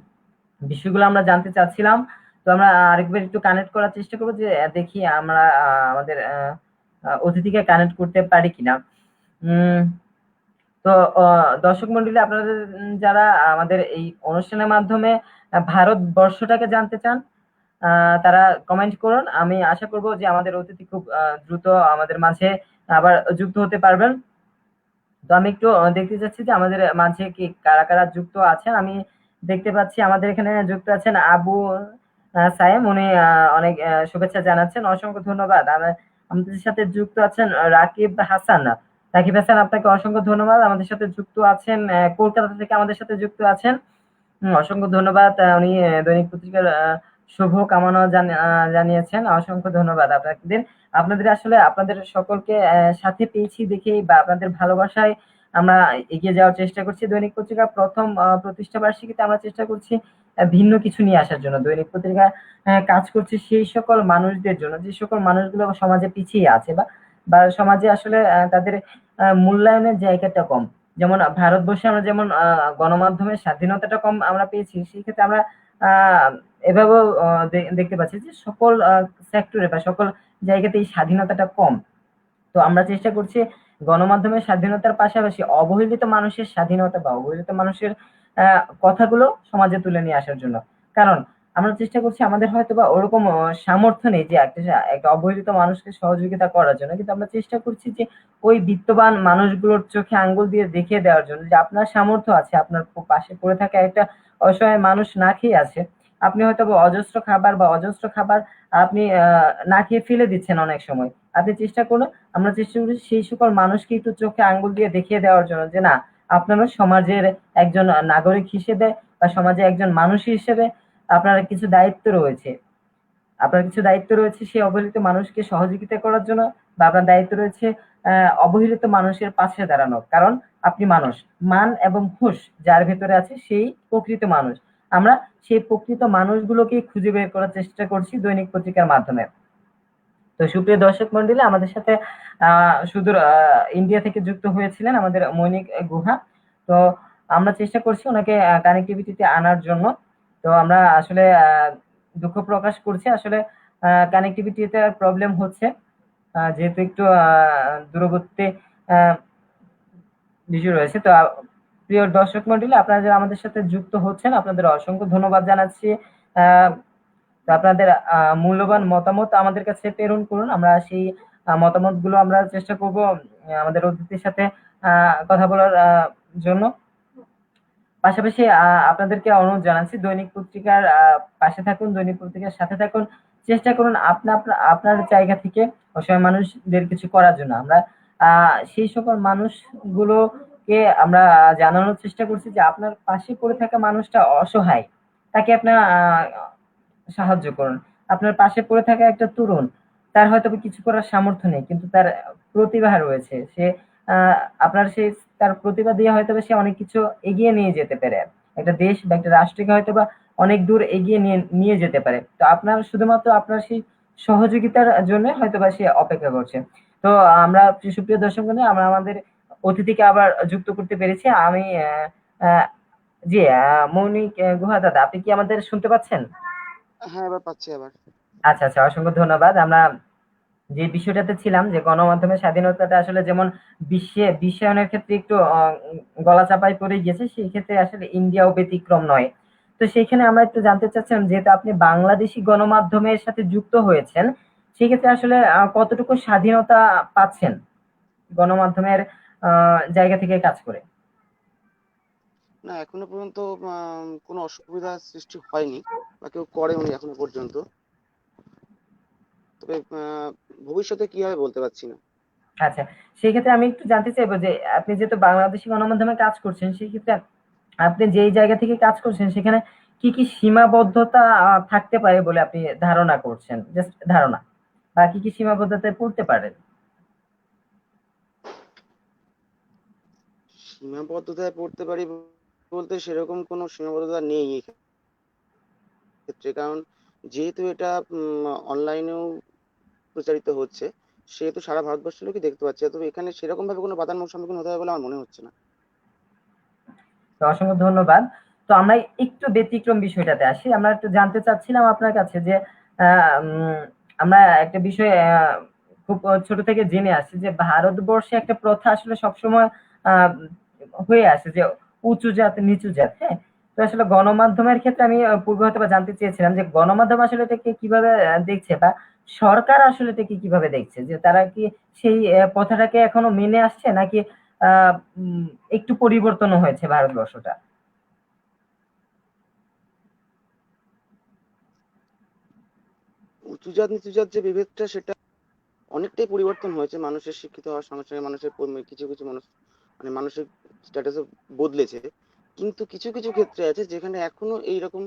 বিষয়গুলো আমরা জানতে চাচ্ছিলাম। তো আমরা আরেকবার একটু কানেক্ট করার চেষ্টা করবো যে দেখি আমরা আমাদের অতিথিকে কানেক্ট করতে পারি কিনা। উম তো দর্শক মন্ডলী, আপনাদের যারা আমাদের এই অনুষ্ঠানের মাধ্যমে ভারতবর্ষটাকে জানতে চান তারা কমেন্ট করুন, আমি আশা করব যে আমাদের অতিথি খুব দ্রুত আমাদের মাঝে আবার যুক্ত হতে পারবেন। তো আমি একটু দেখতে চাচ্ছি যে আমাদের মাঝে কি কারা কারা যুক্ত আছেন। আমি দেখতে পাচ্ছি আমাদের এখানে যুক্ত আছেন আবু সায়েম, উনি অনেক শুভেচ্ছা জানাচ্ছেন, অসংখ্য ধন্যবাদ। আমাদের সাথে যুক্ত আছেন রাকিব হাসান। রাকিব হাসান, আপনাকে অসংখ্য ধন্যবাদ। আমাদের সাথে যুক্ত আছেন কলকাতা থেকে আমাদের সাথে যুক্ত আছেন, অসংখ্য ধন্যবাদ। উনি দৈনিক পত্রিকার শুভ কামনা জানিয়েছেন। অসংখ্য ধন্যবাদ আপনাদের। আপনাদের আসলে আপনাদের সকলকে সাথে পেয়েছি দেখেই বা আপনাদের ভালোবাসায় আমরা এগিয়ে যাওয়ার চেষ্টা করছি। দৈনিক পত্রিকা প্রথম প্রতিষ্ঠা বার্ষিকীতে আমরা চেষ্টা করছি ভিন্ন কিছু নিয়ে আসার জন্য। দৈনিক পত্রিকা কাজ করছে সেই সকল মানুষদের জন্য যে সকল মানুষগুলো সমাজে পিছিয়ে আছে বা বা সমাজে আসলে তাদের মূল্যায়নের জায়গাটা কম। যেমন ভারতবর্ষে আমরা যেমন গণমাধ্যমের স্বাধীনতাটা কম আমরা পেয়েছি, সেই ক্ষেত্রে আমরা আহ এভাবেও দেখতে পাচ্ছি যে সকল সেক্টরে বা সকল জায়গাতে এই স্বাধীনতাটা কম। তো আমরা চেষ্টা করছি গণমাধ্যমের স্বাধীনতার পাশাপাশি অবহেলিত মানুষের স্বাধীনতা বা অবহেলিত মানুষের কথাগুলো সমাজে তুলে নিয়ে আসার জন্য। কারণ আমরা চেষ্টা করছি, আমাদের হয়তো বা ওরকম সামর্থ্য নেই যে একটা অবহেলিত মানুষকে সহযোগিতা করার জন্য, কিন্তু আমরা চেষ্টা করছি যে ওই বিত্তবান মানুষগুলোর চোখে আঙ্গুল দিয়ে দেখিয়ে দেওয়ার জন্য যে আপনার সামর্থ্য আছে, আপনার পাশে পড়ে থাকা একটা অসহায় মানুষ না খেয়ে আছে। আপনি হয়তো বা অজস্র খাবার বা অজস্র খাবার আপনি না খেয়ে ফেলে দিচ্ছেন অনেক সময়। আপনি চেষ্টা করুন, আমরা চেষ্টা করি সেই সকল মানুষকে একটু চোখে আঙ্গুল দিয়ে দেখিয়ে দেওয়ার জন্য যে না, আপনারও সমাজের একজন নাগরিক হিসেবে বা সমাজে একজন মানুষ হিসেবে আপনার কিছু দায়িত্ব রয়েছে। আপনার কিছু দায়িত্ব রয়েছে সেই অবহেলিত মানুষকে সহযোগিতা করার জন্য, বা আপনার দায়িত্ব রয়েছে অবহেলিত মানুষের পাশে দাঁড়ানো। কারণ আপনি মানুষ, মান এবং হুঁশ যার ভেতরে আছে সেই প্রকৃত মানুষ। আমরা সেই প্রকৃত মানুষগুলোকে খুঁজে বের করার চেষ্টা করছি দৈনিক পত্রিকার মাধ্যমে। তো সুপ্রিয় দর্শক মন্ডলী, আমাদের সাথে সুদূর ইন্ডিয়া থেকে যুক্ত হয়েছিলেন আমাদের মৈনিক গুহা। তো আমরা চেষ্টা করছি ওনাকে কানেক্টিভিটিতে আনার জন্য। তো আমরা আসলে দুঃখ প্রকাশ করছি, আসলে কানেক্টিভিটিতে প্রবলেম হচ্ছে, যেহেতু একটু দূরবর্তী বিষয় রয়েছে। তো প্রিয় দর্শক মন্ডলী, আপনারা যারা আমাদের সাথে যুক্ত হচ্ছেন আপনাদের অসংখ্য ধন্যবাদ জানাচ্ছি। আহ তো আপনাদের মূল্যবান মতামত আমাদের কাছে প্রেরণ করুন, আমরা সেই মতামতগুলো আমরা চেষ্টা করব আমাদের অতিথির সাথে কথা বলার জন্য। পাশাপাশি আপনাদেরকে অনুরোধ জানাচ্ছি দৈনিক পত্রিকার পাশে থাকুন, দৈনিক পত্রিকার সাথে থাকুন। চেষ্টা করুন আপনার জায়গা থেকে অসহায় মানুষদের কিছু করার জন্য। আমরা সেই সকল মানুষগুলোকে আমরা জানানোর চেষ্টা করছি যে আপনার পাশে পড়ে থাকা মানুষটা অসহায়, তাকে আপনার সাহায্য করুন। আপনার পাশে পড়ে থাকা একটা তরুণ, তার হয়তো কিছু করার সামর্থ্য নেই, কিন্তু তার প্রতিভা রয়েছে। সে আহ, আপনার সেই তার প্রতিভা দিয়ে হয়তো সে অনেক কিছু এগিয়ে নিয়ে যেতে পারে, একটা দেশ বা একটা রাষ্ট্রকে হয়তো বা অনেক দূর এগিয়ে নিয়ে নিয়ে যেতে পারে। তো আপনার শুধুমাত্র আপনার সেই সহযোগিতার জন্য হয়তো বা সে অপেক্ষা করছে। তো আমরা সুপ্রিয় দর্শক বন্ধু, আমরা আমাদের অতিথিকে আবার যুক্ত করতে পেরেছি। আমি আহ, জি, মৌনিক গুহা দাদা, আপনি কি আমাদের শুনতে পাচ্ছেন? হ্যাঁ, এবার পাচ্ছি আবার। আচ্ছা আচ্ছা, অসংখ্য ধন্যবাদ। আমরা যে বিষয়টাতে ছিলাম যে গণমাধ্যমের স্বাধীনতাটা আসলে যেমন বিশ্বায়নের ক্ষেত্রে একটু গলা চাপায় পড়ে গিয়েছে, সেই ক্ষেত্রে আসলে ইন্ডিয়াও ব্যতিক্রম নয়। তো সেইখানে আমরা একটু জানতে চাচ্ছিলাম, যেহেতু আপনি বাংলাদেশি গণমাধ্যমের সাথে যুক্ত হয়েছেন, সেক্ষেত্রে আসলে কতটুকু স্বাধীনতা পাচ্ছেন গণমাধ্যমের জায়গা থেকে কাজ করে? না, এখনো পর্যন্ত কোনো অসুবিধার সৃষ্টি হয়নি বা কেউ করেনি এখনো পর্যন্ত। তবে ভবিষ্যতে কি হবে বলতে পারছি না। আচ্ছা, সেই ক্ষেত্রে আমি একটু জানতে চাইবো যে আপনি যেহেতু বাংলাদেশি গণমাধ্যমে কাজ করছেন, সেই ক্ষেত্রে আপনি যেই জায়গা থেকে কাজ করছেন সেখানে কি কি সীমাবদ্ধতা থাকতে পারে বলে আপনি ধারণা করছেন, জাস্ট ধারণা, বা কি কি সীমাবদ্ধতায় পড়তে পারে? সীমাবদ্ধতায় পড়তে পারি বলতে সেরকম কোনো সীমাবদ্ধতা নেই এক্ষেত্রে, কারণ যেহেতু এটা অনলাইনেও প্রচারিত হচ্ছে, সেহেতু সারা ভারতবর্ষের লোকই দেখতে পাচ্ছে। তবে এখানে সেরকম ভাবে কোনো বাধার সম্মুখীন হতে হবে বলে আমার মনে হচ্ছে না। তো অসংখ্য ধন্যবাদ। তো আমরা একটু ব্যতিক্রম বিষয়টাতে আসি। আমরা একটু জানতে চাচ্ছিলাম আপনার কাছে যে আমরা একটা বিষয় খুব ছোট থেকে জেনে আসছি যে ভারতবর্ষে একটা প্রথা আসলে সবসময় আহ হয়ে আসে যে উঁচু জাত নিচু জাত, হ্যাঁ। তো আসলে গণমাধ্যমের ক্ষেত্রে আমি পূর্বে হয়তো বা জানতে চেয়েছিলাম যে গণমাধ্যম আসলে এটাকে কিভাবে দেখছে, বা সরকার আসলে এটাকে কিভাবে দেখছে, যে তারা কি সেই প্রথাটাকে এখনো মেনে আসছে, নাকি আহ উম, একটু পরিবর্তন হয়েছে ভারতবর্ষটা? উঁচু জাত নিচু জাত যে বিভেদটা, সেটা অনেকটাই পরিবর্তন হয়েছে মানুষের শিক্ষিত হওয়ার সঙ্গে সঙ্গে। মানুষের কিছু কিছু মানুষ মানে মানসিক স্ট্যাটাসও বদলেছে, কিন্তু কিছু কিছু ক্ষেত্রে আছে যেখানে এখনো এইরকম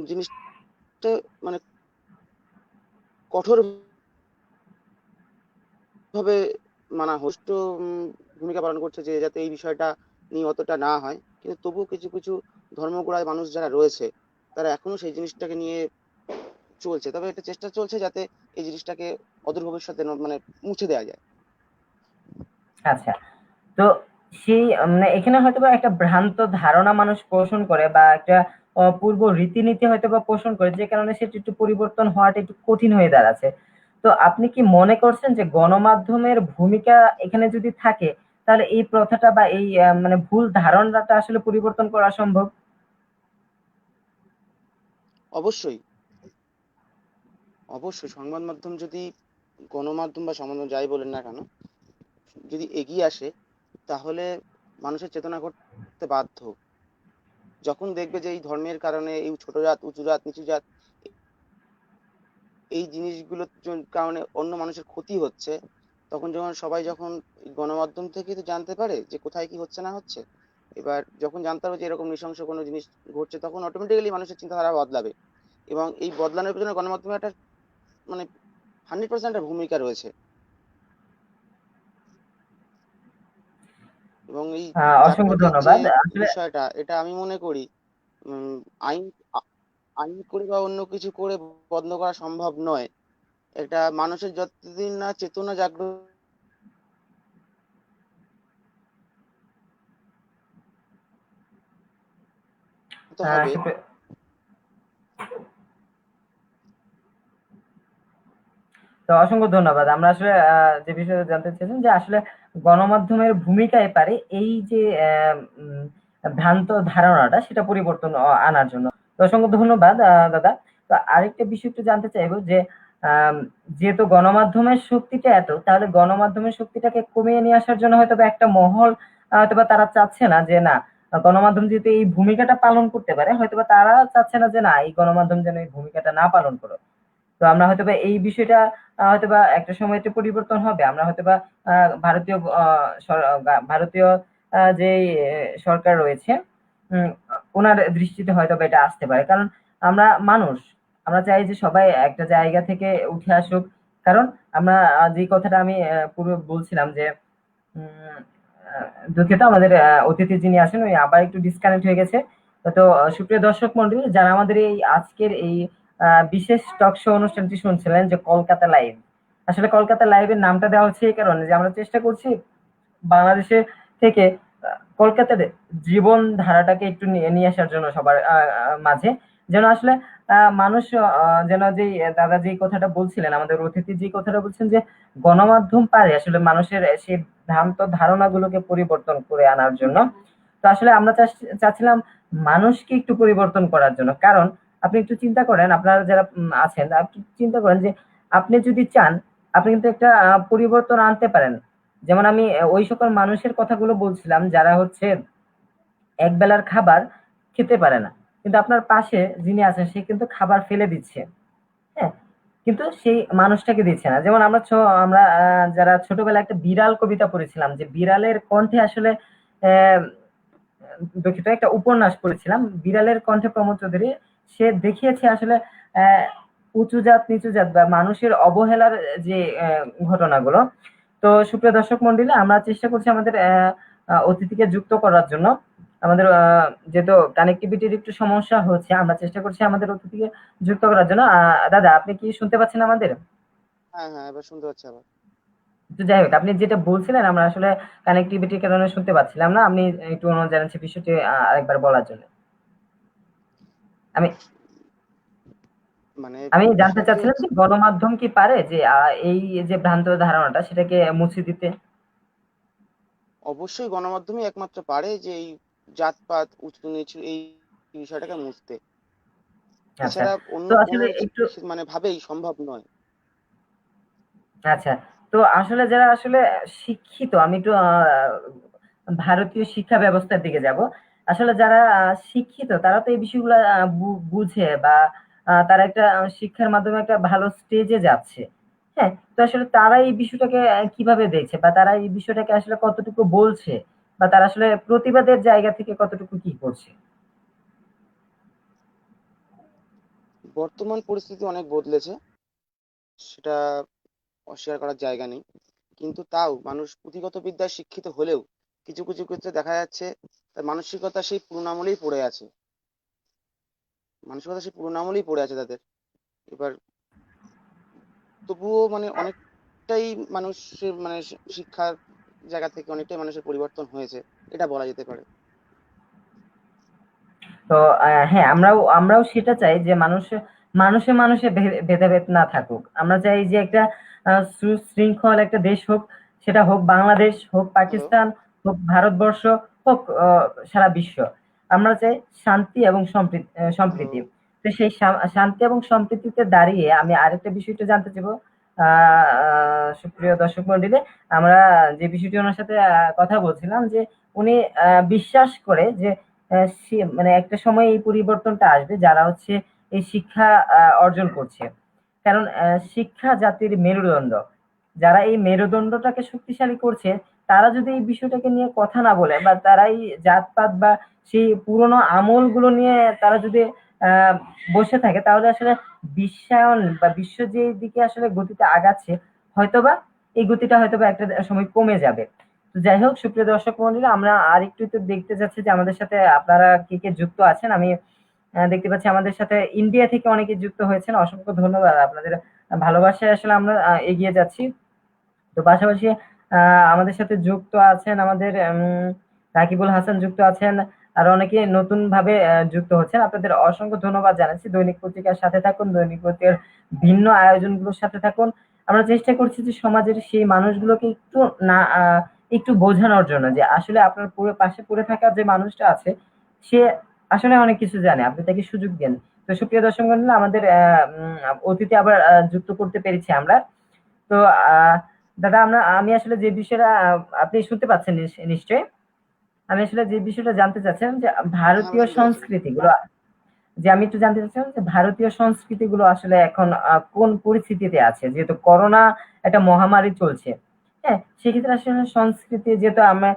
জিনিস মানে কঠোর ভাবে মানা হোস্ট ভূমিকা পালন করছে যে যাতে এই বিষয়টা নিয়ে অতটা না হয়, কিন্তু তবুও কিছু কিছু ধর্মগোড়ায় মানুষ যারা রয়েছে তারা এখনো সেই জিনিসটাকে নিয়ে চলছে। তবে একটা চেষ্টা চলছে যাতে এই জিনিসটাকে অদূর ভবিষ্যতে মানে মুছে দেওয়া যায়। আচ্ছা, তো সেই মানে এখানে হয়তোবা একটা ভ্রান্ত ধারণা মানুষ পোষণ করে বা একটা পূর্ব রীতিনীতি হয়তোবা পোষণ করে, যে কারণে সেটা একটু পরিবর্তন হওয়াটা একটু কঠিন হয়ে দাঁড়াচ্ছে। তো আপনি কি মনে করছেন যে গণমাধ্যমের ভূমিকা এখানে যদি থাকে, তাহলে এই প্রথাটা বা এই মানে ভুল ধারণাটা আসলে পরিবর্তন করা সম্ভব? অবশ্যই, অবশ্যই সংবাদ মাধ্যম যদি, গণমাধ্যম বা সংবাদ মাধ্যম যাই বলেন না কেন, যদি এগিয়ে আসে তাহলে মানুষের চেতনা করতে বাধ্য। যখন দেখবে যে এই ধর্মের কারণে এই ছোট জাত, উঁচু জাত, নিচু জাত, এই জিনিসগুলোর কারণে অন্য মানুষের ক্ষতি হচ্ছে, তখন যখন এই গণমাধ্যম থেকে তো জানতে পারে যে কোথায় কি হচ্ছে না হচ্ছে, এবার যখন জানতে পারবে যে এরকম নৃশংস কোনো জিনিস ঘটছে, তখন অটোমেটিক্যালি মানুষের চিন্তাধারা বদলাবে। এবং এই বদলানোর পেছনে গণমাধ্যমের একটা মানে 100% একটা ভূমিকা রয়েছে। এবং এই অসংখ্য জাতপাতের যে ধন্যবাদ আসলে। বিষয়টা, এটা আমি মনে করি উম, আইন আইন করে বা অন্য কিছু করে বন্ধ করা সম্ভব নয়। এটা মানুষের যতদিন না চেতনা জাগ্রত হবে। সুপ্রিয় তো অসংখ্য ধন্যবাদ। আমরা আসলে যে বিষয়ে জানতে চাইছেন যে আসলে গণমাধ্যমের ভূমিকায় পারে এই যে ভ্রান্ত ধারণাটা সেটা পরিবর্তন আনার জন্য। তো অসংখ্য ধন্যবাদ দাদা। তো আরেকটা বিষয় একটু জানতে চাইবো যে আম, যেহেতু গণমাধ্যমের শক্তিটা এত, তাহলে গণমাধ্যমের শক্তিটাকে কমিয়ে নিয়ে আসার জন্য হয়তো বা একটা মহল হয়তোবা তারা চাচ্ছে না যে না, গণমাধ্যম যেহেতু এই ভূমিকাটা পালন করতে পারে, হয়তোবা তারা চাচ্ছে না যে না, এই গণমাধ্যম যেন এই ভূমিকাটা না পালন করে। তো আমরা হয়তোবা এই বিষয়টা হয়তোবা একটা সময়তে পরিবর্তন হবে। আমরা হয়তোবা ভারতীয় ভারতীয় যে সরকার রয়েছে, উম, ওনার দৃষ্টিতে হয়তোবা এটা আসতে পারে। কারণ আমরা মানুষ, আমরা চাই যে সবাই একটা জায়গা থেকে উঠে আসুক। কারণ আমরা যে কথাটা আমি পূর্বে বলছিলাম যে উম, দুঃখিত, আমাদের অতিথি যিনি আছেন ওই আবার একটু ডিসকানেক্ট হয়ে গেছে। তো সুপ্রিয় দর্শক মন্ডলী, যারা আমাদের এই আজকের এই বিশেষ টক শো অনুষ্ঠানটি শুনছিলেন যে কলকাতা লাইভ, আসলে কলকাতা লাইভের নামটা দেওয়া হচ্ছে এই কারণে যে আমরা চেষ্টা করছি বাংলাদেশে থেকে কলকাতার জীবন ধারাটাকে একটু নিয়ে নিয়ে আসার জন্য সবার মাঝে, যেন আসলে মানুষ যেন যে দাদা যে কথাটা বলছিলেন, আমাদের অতিথি যে কথাটা বলছেন যে গণমাধ্যম পারে আসলে মানুষের সেই ভ্রান্ত ধারণাগুলোকে পরিবর্তন করে আনার জন্য। তো আসলে আমরা চাচ্ছিলাম মানুষকে একটু পরিবর্তন করার জন্য। কারণ আপনি একটু চিন্তা করেন, আপনারা যারা আছেন আপনি চিন্তা করেন যে আপনি যদি চান, আপনি কিন্তু একটা পরিবর্তন আনতে পারেন। যেমন আমি ওই সকল মানুষের কথাগুলো বলছিলাম যারা হচ্ছে এক বেলার খাবার খেতে পারে না, কিন্তু আপনার পাশে যিনি আছেন সে কিন্তু খাবার ফেলে দিচ্ছে। হ্যাঁ, কিন্তু সেই মানুষটাকে দিচ্ছে না। যেমন আমরা যারা ছোটবেলায় একটা বিড়াল কবিতা পড়েছিলাম, যে বিড়ালের কণ্ঠে আসলে আহ দুঃখিত, একটা উপন্যাস পড়েছিলাম বিড়ালের কণ্ঠে প্রমোদ চৌধুরী। সে দেখিয়েছে আসলে আহ উঁচু জাত নিচু জাত বা মানুষের অবহেলার যে ঘটনাগুলো। তো সুপ্রিয় দর্শক মন্ডলী, আমরা চেষ্টা করছি আমাদের অতিথিকে যুক্ত করার জন্য। আমাদের যেহেতু কানেক্টিভিটির একটু সমস্যা হচ্ছে, আমরা চেষ্টা করছি আমাদের অতিথিকে যুক্ত করার জন্য। দাদা, আপনি কি শুনতে পাচ্ছেন আমাদের? হ্যাঁ, হ্যাঁ, এবার শুনতে পাচ্ছি আবার। তো যাই হোক, আপনি যেটা বলছিলেন আমরা আসলে কানেক্টিভিটির কারণে শুনতে পাচ্ছিলাম না। আপনি একটু অনুরোধ জানাচ্ছি বিষয়টি আরেকবার বলার জন্য। আমি মানে আমি জানতে বিষয়টি চাচ্ছিলাম হচ্ছে, যে গণমাধ্যম কি পারে যে এই যে ভ্রান্ত ধারণাটা সেটাকে মুছে দিতে? অবশ্যই গণমাধ্যমই একমাত্র পারে যে এই জাতপাত, উঁচু নিচু এই বিষয়টাকে মুছতে। আচ্ছা, এছাড়া অন্য তো কোনো আসলে একটু মানে ভাবেই সম্ভব নয়। আচ্ছা, তো আসলে যারা আসলে শিক্ষিত, আমি একটু ভারতীয় শিক্ষা ব্যবস্থার দিকে যাব। আসলে যারা শিক্ষিত তারা তো এই বিষয়গুলো বুঝে বা তারা একটা শিক্ষার মাধ্যমে একটা ভালো স্টেজে যাচ্ছে। হ্যাঁ, তো আসলে তারা এই বিষয়টাকে কিভাবে দেখছে বা তারা এই বিষয়টাকে আসলে কতটুকু বলছে বা তারা আসলে প্রতিবাদের জায়গা থেকে কতটুকু কি করছে? বর্তমান পরিস্থিতি অনেক বদলেছে, সেটা অস্বীকার করার জায়গা নেই। কিন্তু তাও মানুষ পুঁথিগত বিদ্যায় শিক্ষিত হলেও কিছু কিছু ক্ষেত্রে দেখা যাচ্ছে তার মানসিকতা সেই পুরোনো আমলেই পড়ে আছে, মানসিকতা সেই পুরোনো আমলেই পড়ে আছে তাদের। এবার তবুও মানে অনেকটাই মানুষের মানে শিক্ষার জায়গা থেকে অনেকটাই মানুষের পরিবর্তন হয়েছে, এটা বলা যেতে পারে। তো হ্যাঁ, আমরাও সেটা চাই যে মানুষে মানুষে ভেদাভেদ না থাকুক। আমরা চাই যে একটা সুশৃঙ্খল একটা দেশ হোক, সেটা হোক বাংলাদেশ, হোক হ্যালো। পাকিস্তান, হোক ভারতবর্ষ, হোক সারা বিশ্ব। আমরা চাই শান্তি এবং হ্যালো। সম্প্রীতি। তো সেই শান্তি এবং সম্প্রীতিতে দাঁড়িয়ে আমি আরেকটা বিষয়টা জানতে চাইবো, সুপ্রিয় দর্শক মন্ডলী, আমরা যে বিষয়টি ওনার সাথে কথা বলছিলাম যে উনি বিশ্বাস করে যে মানে একটা সময় এই পরিবর্তনটা আসবে যারা হচ্ছে এই শিক্ষা অর্জন করছে। কারণ শিক্ষা জাতির মেরুদণ্ড। যারা এই মেরুদণ্ডটাকে শক্তিশালী করছে, তারা যদি এই বিষয়টাকে নিয়ে কথা না বলে, বা তারা এই জাতপাত বা সেই পুরোনো আমলগুলো নিয়ে তারা যদি আহ বসে থাকে, তাহলে আসলে বিশ্বায়ন বা বিশ্ব যে দিকে আসলে গতিতে আগাচ্ছে, হয়তোবা এই গতিটা হয়তোবা একটা সময় কমে যাবে। তো যাই হোক, সুপ্রিয় দর্শক মন্ডলী, আমরা আর একটু তো দেখতে যাচ্ছি যে আমাদের সাথে আপনারা কে কে যুক্ত আছেন। আমি দেখতে পাচ্ছি আমাদের সাথে ইন্ডিয়া থেকে অনেকে যুক্ত হয়েছেন। অসংখ্য ধন্যবাদ আপনাদের ভালোবাসায় আসলে আমরা এগিয়ে যাচ্ছি। তো পাশাপাশি আমাদের সাথে যুক্ত আছেন আমাদের রাকিবুল হাসান যুক্ত আছেন, আর অনেকে নতুন ভাবে যুক্ত হচ্ছেন। আপনাদের অসংখ্য ধন্যবাদ জানাচ্ছি। দৈনিক পত্রিকার সাথে থাকুন, দৈনিক পত্রিকার ভিন্ন আয়োজনগুলোর সাথে থাকুন। আমরা চেষ্টা করছি যে সমাজের সেই মানুষগুলোকে একটু না একটু বোঝানোর জন্য যে আসলে আপনার পুরো পাশে পড়ে থাকা যে মানুষটা আছে, সে আসলে অনেক কিছু জানে, আপনি তাকে সুযোগ দেন। তো সুপ্রিয় দর্শক মন্ডলী, আমাদের অতিথি আবার যুক্ত করতে পেরেছি আমরা। তো দাদা, আমি আসলে যে বিষয়টা আপনি শুনতে পাচ্ছেন নিশ্চয়ই। আমি আসলে যে বিষয়টা জানতে চাচ্ছিলাম যে হ্যাঁ, আমি ভারতীয় শুনতে পাচ্ছি বলুন। সংস্কৃতিগুলো, যে আমি একটু জানতে চাচ্ছিলাম যে ভারতীয় সংস্কৃতিগুলো আসলে এখন কোন পরিস্থিতিতে আছে, যেহেতু করোনা একটা মহামারী চলছে। হ্যাঁ, সেক্ষেত্রে আসলে সংস্কৃতি যেহেতু আমরা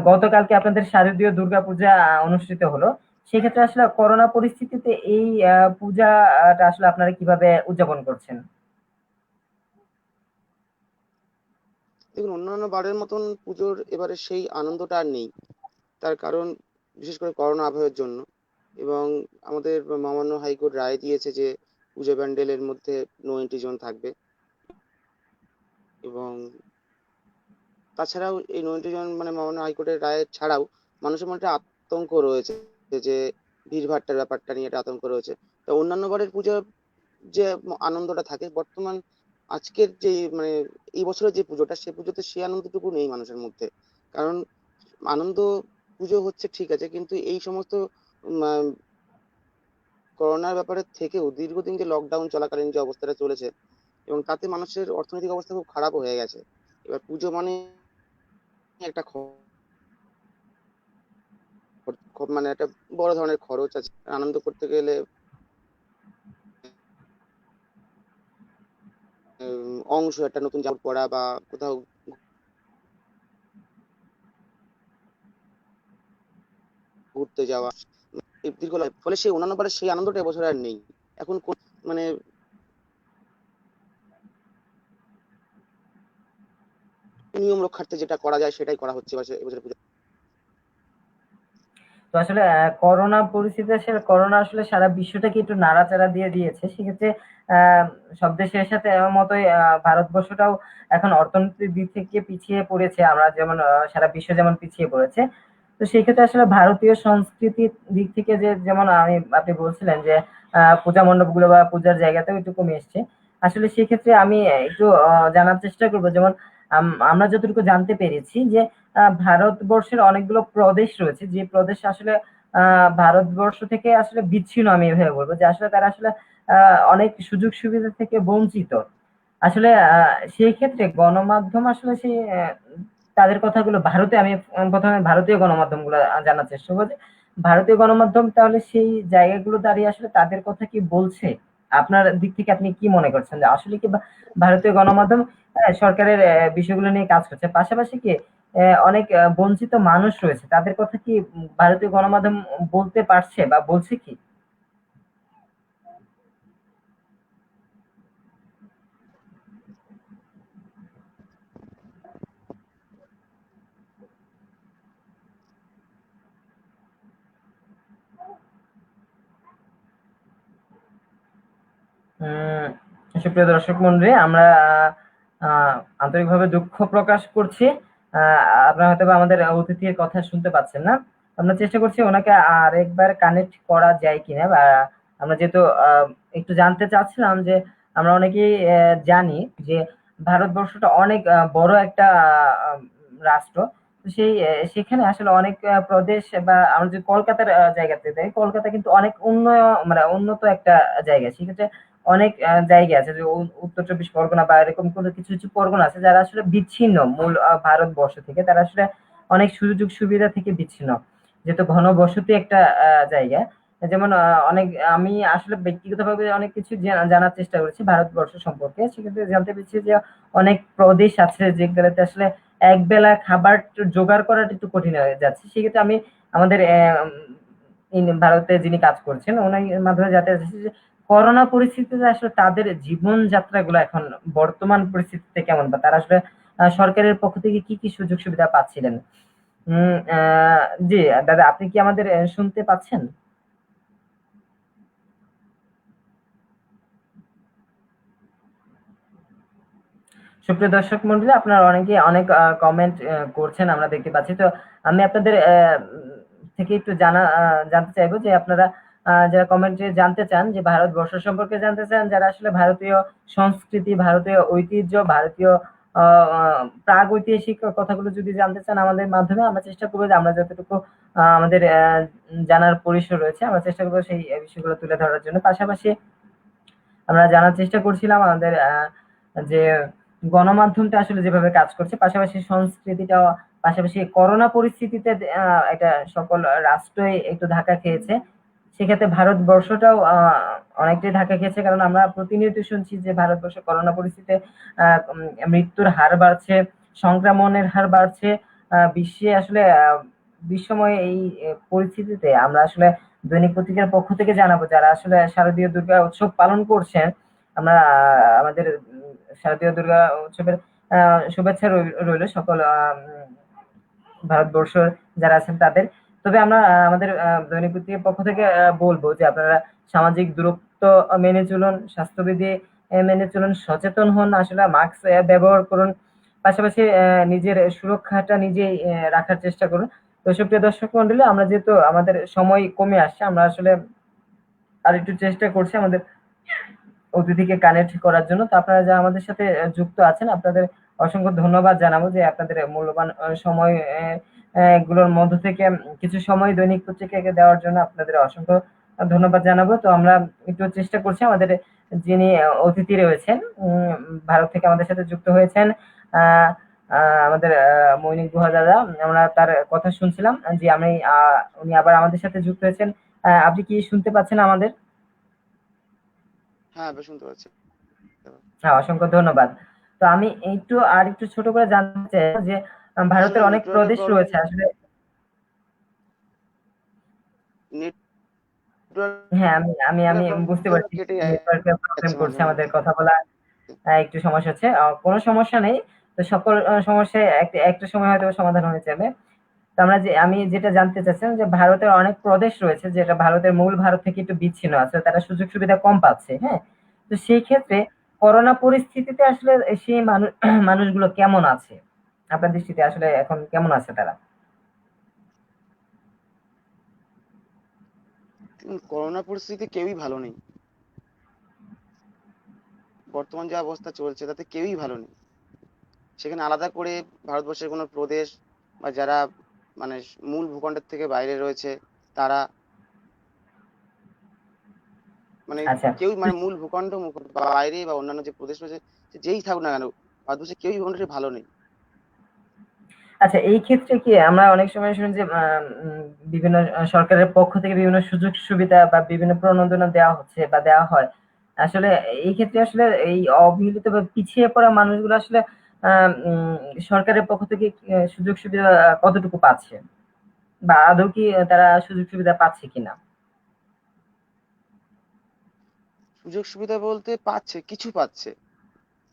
গতকালকে আপনাদের শারদীয় দুর্গাপূজা অনুষ্ঠিত হলো, সেক্ষেত্রে আসলে করোনা পরিস্থিতিতে এই পূজাটা আসলে আপনারা কিভাবে উদযাপন করছেন? দেখুন, অন্যান্য বারের মতন পুজোর এবারে সেই আনন্দটা আর নেই। তার কারণ বিশেষ করে করোনা আবহের জন্য, এবং আমাদের মহামান্য হাইকোর্ট রায় দিয়েছে যে পুজো প্যান্ডেলের মধ্যে নো এন্ট্রি জোন থাকবে। এবং তাছাড়াও এই নো এন্ট্রি জোন মানে মহামান্য হাইকোর্টের রায় ছাড়াও মানুষের মধ্যে একটা আতঙ্ক রয়েছে যে ভিড়ভাট্টার ব্যাপারটা নিয়ে একটা আতঙ্ক রয়েছে। তো অন্যান্য বারের পুজো যে আনন্দটা থাকে বর্তমান আজকের যে মানে এই বছরের যে পুজোটা, সে পুজোতে সেই আনন্দটুকু নেই মানুষের মধ্যে। কারণ আনন্দ পুজো হচ্ছে ঠিক আছে, কিন্তু এই সমস্ত করোনার ব্যাপারে থেকেও দীর্ঘদিন যে লকডাউন চলাকালীন যে অবস্থাটা চলেছে, এবং তাতে মানুষের অর্থনৈতিক অবস্থা খুব খারাপ হয়ে গেছে। এবার পুজো মানে একটা মানে একটা বড় ধরনের খরচ আছে আনন্দ করতে গেলে। অংশ একটা নতুন জামা পরা বা কোথাও ঘুরতে যাওয়া, এই ফলে সেই অন্যান্য বারের সেই আনন্দটা এবছর আর নেই। এখন মানে নিয়ম রক্ষার্থে যেটা করা যায় সেটাই করা হচ্ছে এবছর পুজো। তো আসলে করোনা পরিস্থিতি, আসলে করোনা আসলে সারা বিশ্বটাকে একটু নাড়াচাড়া দিয়ে দিয়েছে। সেক্ষেত্রে আহ সব দেশের সাথে মতোই ভারতবর্ষটাও এখন অর্থনৈতিক দিক থেকে পিছিয়ে পড়েছে, আমরা যেমন সারা বিশ্ব যেমন পিছিয়ে পড়েছে। তো সেই ক্ষেত্রে আসলে ভারতীয় সংস্কৃতির দিক থেকে যে যেমন আপনি বলছিলেন যে পূজা মণ্ডপ গুলো বা পূজার জায়গাতেও একটু কমে এসছে। আসলে সেক্ষেত্রে আমি একটু জানার চেষ্টা করবো, যেমন আমরা যতটুকু জানতে পেরেছি যে ভারতবর্ষের অনেকগুলো প্রদেশ রয়েছে, যে প্রদেশ আসলে ভারতবর্ষ থেকে আসলে বিচ্ছিন্ন, আমি এভাবে বলবো যে আসলে তারা আসলে অনেক সুযোগ সুবিধা থেকে বঞ্চিত। আসলে সেই ক্ষেত্রে গণমাধ্যম আসলে সেই তাদের কথাগুলো ভারতে, আমি প্রথমে ভারতীয় গণমাধ্যম গুলো জানার চেষ্টা করবো যে ভারতীয় গণমাধ্যম তাহলে সেই জায়গাগুলো দাঁড়িয়ে আসলে তাদের কথা কি বলছে? আপনার দিক থেকে আপনি কি মনে করছেন যে আসলে কি ভারতীয় গণমাধ্যম সরকারের বিষয়গুলো নিয়ে কাজ করছে, পাশাপাশি কি অনেক বঞ্চিত মানুষ রয়েছে, তাদের কথা কি ভারতীয় গণমাধ্যম বলতে পারছে বা বলছে কি? উম সুপ্রিয় দর্শক মণ্ডলী, আমরা আহ, আন্তরিকভাবে দুঃখ প্রকাশ করছি। আপনারা হয়তো বা আমাদের অতিথির কথা শুনতে পাচ্ছেন না। আমরা চেষ্টা করছি ওনাকে আরেকবার কানেক্ট করা যায় কিনা, বা আমরা যেহেতু একটু জানতে চাচ্ছিলাম যে আমরা অনেকেই জানি যে ভারতবর্ষটা অনেক বড় একটা রাষ্ট্র। তো সেখানে আসলে অনেক প্রদেশ, বা আমরা যদি কলকাতার জায়গাতে যাই, কলকাতা কিন্তু অনেক মানে উন্নত একটা জায়গা। সেক্ষেত্রে অনেক জায়গা আছে, যে উত্তর চব্বিশ পরগনা বা এরকম কোনো কিছু কিছু পরগনা আছে যারা আসলে বিচ্ছিন্ন মূল ভারতবর্ষ থেকে। তারা আসলে অনেক সুযোগ সুবিধা থেকে বিচ্ছিন্ন, যেহেতু ঘনবসতি একটা জায়গা। যেমন অনেক, আমি আসলে ব্যক্তিগতভাবে অনেক কিছু জানার চেষ্টা করেছি ভারতবর্ষ সম্পর্কে। সেক্ষেত্রে জানতে পেরেছি যে অনেক প্রদেশ আছে যেগুলোতে আসলে এক বেলা খাবার জোগাড় করাটা একটু কঠিন হয়ে যাচ্ছে। সেক্ষেত্রে আমি আমাদের ভারতে যিনি কাজ করছেন ওনার মাধ্যমে যাতে করোনা পরিস্থিতিতে আসলে তাদের জীবনযাত্রা গুলো এখন বর্তমান পরিস্থিতিতে কেমন, বা তারা আসলে সরকারের পক্ষ থেকে কি কি সুযোগ সুবিধা পাচ্ছিলেন। জি দাদা, আপনি কি আমাদের শুনতে পাচ্ছেন? সুপ্রিয় দর্শক মন্ডলী, আপনারা অনেকে অনেক কমেন্ট করছেন, আমরা দেখতে পাচ্ছি। তো আমি আপনাদের থেকে একটু জানতে চাইবো যে আপনারা যারা কমেন্টে জানতে চান, যে ভারতবর্ষ সম্পর্কে জানতে চান, যারা আসলে ভারতীয় সংস্কৃতি, ভারতীয় ঐতিহ্য, ভারতীয় প্রাগ ঐতিহাসিক কথাগুলো যদি জানতে চান আমাদের মাধ্যমে, আমরা চেষ্টা করবো যে আমরা যতটুকু আমাদের জানার পরিসর রয়েছে, আমরা চেষ্টা করবো সেই বিষয়গুলো তুলে ধরার জন্য। পাশাপাশি আমরা জানার চেষ্টা করছিলাম আমাদের যে গণমাধ্যমটা আসলে যেভাবে কাজ করছে, পাশাপাশি সংস্কৃতিটা, পাশাপাশি করোনা পরিস্থিতিতে এটা সকল রাষ্ট্রই একটু ধাক্কা খেয়েছে। সেক্ষেত্রে ভারতবর্ষটাও অনেকটাই ধাক্কা খেয়েছে, কারণ আমরা প্রতিনিয়ত শুনছি যে ভারতবর্ষে করোনা পরিস্থিতিতে মৃত্যুর হার বাড়ছে, সংক্রমণের হার বাড়ছে। বিশ্বে আসলে বিশ্বময় এই পরিস্থিতিতে আমরা আসলে দৈনিক পত্রিকার পক্ষ থেকে জানাবো, যারা আসলে শারদীয় দুর্গা উৎসব পালন করছেন, আমরা আমাদের শারদীয় দুর্গা উৎসবের শুভেচ্ছা রইল সকল ভারতবর্ষ যারা আছেন তাদের। তবে আমরা আমাদের দৈনিক পত্রিকার পক্ষ থেকে বলবো যে আপনারা সামাজিক দূরত্ব মেনে চলুন, স্বাস্থ্যবিধি মেনে চলুন, সচেতন হন, আসলে মাস্ক ব্যবহার করুন, পাশাপাশি নিজের সুরক্ষাটা নিজেই রাখার চেষ্টা করুন। তো সুপ্রিয় দর্শক মন্ডলী, আমরা যেহেতু আমাদের সময় কমে আসছে, আমরা আসলে আর একটু চেষ্টা করছি আমাদের অতিথিকে কানেক্ট করার জন্য। তো আপনারা যারা আমাদের সাথে যুক্ত আছেন, আপনাদের অসংখ্য ধন্যবাদ জানাবো যে আপনাদের মূল্যবান সময় গুলোর মধ্য থেকে কিছু সময় দৈনিক পত্রিকাকে দেওয়ার জন্য আপনাদের অসংখ্য ধন্যবাদ জানাবো। তো আমরা একটু চেষ্টা করছি আমাদের যিনি অতিথি রয়েছেন, ভারত থেকে আমাদের সাথে যুক্ত হয়েছেন, আহ আমাদের মৈনিক গুহা দাদা, আমরা তার কথা শুনছিলাম যে উনি আবার আমাদের সাথে যুক্ত হয়েছেন। আপনি কি শুনতে পাচ্ছেন আমাদের? হ্যাঁ, এবার শুনতে পাচ্ছি। হ্যাঁ, অসংখ্য ধন্যবাদ। তো আমি আর একটু ছোট করে জানতে চাই যে আসলে ভারতের অনেক নেটওয়ার্কের প্রদেশ প্রবলেম, রয়েছে আসলে। হ্যাঁ, আমি আমি নেটওয়ার্কের আমি প্রবলেম বুঝতে জন্য পারছি কেটে নেটওয়ার্কের প্রবলেম যাচ্ছে মাঝে করছে, আমাদের মধ্যে। কথা বলা একটু সমস্যা হচ্ছে। কোনো সমস্যা নেই। তো সকল সমস্যায় একটা সময় হয়তো সমাধান হয়ে যাবে। তো আমি যেটা জানতে চাচ্ছিলাম যে ভারতের অনেক প্রদেশ রয়েছে যেটা ভারতের মূল ভারত থেকে একটু বিচ্ছিন্ন আছে, তারা সুযোগ সুবিধা কম পাচ্ছে। হ্যাঁ, তো সেই ক্ষেত্রে করোনা পরিস্থিতিতে আসলে সেই মানুষ মানুষগুলো কেমন আছে আপনার দৃষ্টিতে, আসলে এখন কেমন আছে তারা? করোনা পরিস্থিতি কেউই ভালো নেই। বর্তমান যে অবস্থা চলছে তাতে কেউই ভালো নেই। সেখানে আলাদা করে ভারতবর্ষের কোনো প্রদেশ বা যারা মানে মূল ভূখণ্ডের থেকে বাইরে রয়েছে তারা, মানে আচ্ছা। কেউ মানে মূল ভূখণ্ড বাইরে বা অন্যান্য যে প্রদেশ রয়েছে, সে যেই থাকুক না কেন, ভারতবর্ষে কেউই মোটামুটি ভালো নেই। আচ্ছা, এই ক্ষেত্রে কি আমরা অনেক সময় শুনি যে বিভিন্ন সরকারের পক্ষ থেকে বিভিন্ন সুযোগ সুবিধা বা বিভিন্ন প্রণোদনা দেওয়া হচ্ছে বা দেওয়া হয়। আসলে এই ক্ষেত্রে আসলে এই অবহেলিত বা পিছিয়ে পড়া মানুষগুলো আসলে সরকারের পক্ষ থেকে সুযোগ সুবিধা কতটুকু পাচ্ছে, বা আদৌ কি তারা সুযোগ সুবিধা পাচ্ছে কিনা? সুযোগ সুবিধা বলতে পাচ্ছে, কিছু পাচ্ছে,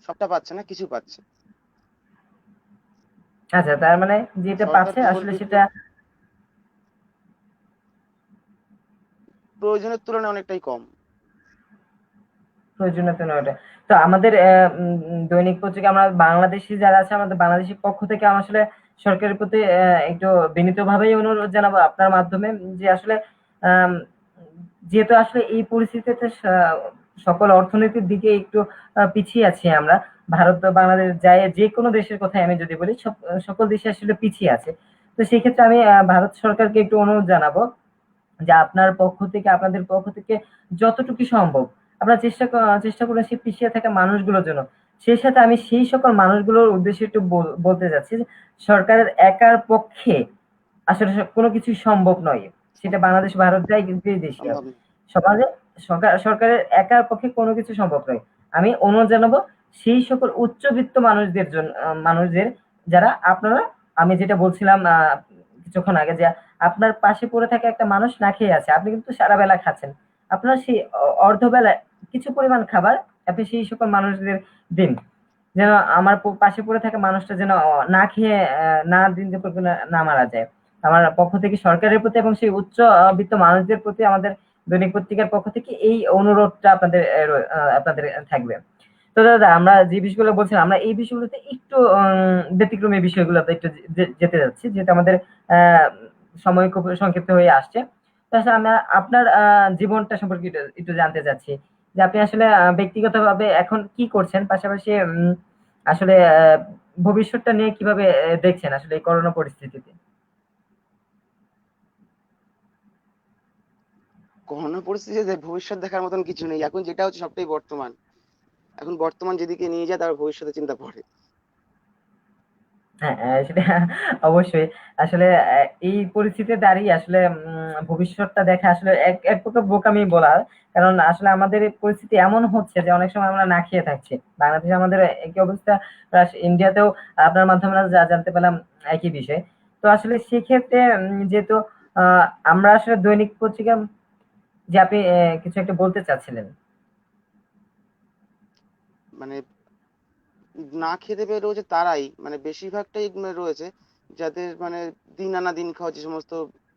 সবটা পাচ্ছে না, কিছু পাচ্ছে। আচ্ছা, তার মানে যেটা সরকার পাচ্ছে আসলে প্রকল্পিত সেটা প্রয়োজনের তুলনায় অনেকটাই কম। প্রয়োজনীয়তা নয় ওটা। তো আমাদের দৈনিক পত্রিকা আমরা বাংলাদেশী যারা আছে আমাদের বাংলাদেশের পক্ষ থেকে আমরা আসলে সরকারের প্রতি একটু বিনীতভাবেই অনুরোধ জানাবো আপনার মাধ্যমে যে আসলে আম, যেহেতু আসলে এই পরিস্থিতিতে সকল অর্থনীতির দিকে একটু পিছিয়ে আছি আমরা। ভারত বা বাংলাদেশ যায় যে কোনো দেশের কথাই আমি যদি বলি সকল দেশে আসলে পিছিয়ে আছে। তো সেই ক্ষেত্রে আমি ভারত সরকারকে একটু অনুরোধ জানাবো যে আপনার পক্ষ থেকে আপনাদের পক্ষ থেকে যতটুকু সম্ভব আপনারা চেষ্টা করুন সেই পিছিয়ে থাকা মানুষগুলোর জন্য। সেই সাথে আমি সেই সকল মানুষগুলোর উদ্দেশ্যে একটু বলতে যাচ্ছি যে সরকারের একার পক্ষে আসলে কোনো কিছুই সম্ভব নয়। সেটা বাংলাদেশ ভারত যাই কিন্তু এই দেশে সম্ভব না। সমাজে সরকারের একার পক্ষে কোনো কিছু সম্ভব নয়। আমি অনুরোধ জানাবো সেই সকল উচ্চবিত্ত মানুষদের জন্য মানুষদের যারা আপনারা আমি যেটা বলছিলাম কিছুক্ষণ আগে যে আপনার পাশে পড়ে থাকা একটা মানুষ না খেয়ে আছে, আপনি কিন্তু সারা বেলা খাচ্ছেন, আপনার সেই অর্ধবেলায় কিছু পরিমাণ খাবার আপনি সেই সকল মানুষদের দিন, যেন আমার পাশে পড়ে থাকা মানুষটা যেন না খেয়ে না দিন যাপন করে না মারা যায়। আমার পক্ষ থেকে সরকারের প্রতি এবং সেই উচ্চ বিত্ত মানুষদের প্রতি আমাদের দৈনিক পত্রিকার পক্ষ থেকে এই অনুরোধটা আপনাদের আপনাদের থাকবে। তো দাদা আমরা যে বিষয়গুলো বলছিলাম আমরা এই বিষয়গুলোতে একটু ব্যতিক্রমী বিষয়গুলোতে একটু যেতে যাচ্ছি যেহেতু আমাদের আহ সময় খুব সংক্ষিপ্ত হয়ে আসছে। তো আসলে আমরা আপনার জীবনটা সম্পর্কে একটু জানতে চাচ্ছি যে আপনি আসলে ব্যক্তিগতভাবে এখন কি করছেন, পাশাপাশি আসলে ভবিষ্যৎটা নিয়ে কিভাবে দেখছেন আসলে এই করোনা পরিস্থিতিতে? করোনা পরিস্থিতিতে ভবিষ্যৎ দেখার মতন কিছু নেই, এখন যেটা হচ্ছে সবটাই বর্তমান। এখন বর্তমান যেদিকে নিয়ে যায় তার ভবিষ্যতে চিন্তা পড়ে। হ্যাঁ, সেটা অবশ্যই। আসলে এই পরিস্থিতিতে দাঁড়িয়ে আসলে ভবিষ্যৎটা দেখা আসলে এক এক প্রকার বোকামি বলা। কারণ আসলে আমাদের এই পরিস্থিতি এমন হচ্ছে যে অনেক সময় আমরা না খেয়ে থাকছি। বাংলাদেশে আমাদের একই অবস্থা, প্লাস ইন্ডিয়াতেও আপনার মাধ্যমে আমরা যা জানতে পেলাম একই বিষয়। তো আসলে সেক্ষেত্রে যেহেতু আমরা আসলে দৈনিক পত্রিকা যে আপনি কিছু একটা বলতে চাচ্ছিলেন। মানে না খেতে পেয়ে রয়েছে তারাই, মানে বেশিরভাগটাই রয়েছে যাদের মানে দিন আনা দিন খাওয়া যে সমস্ত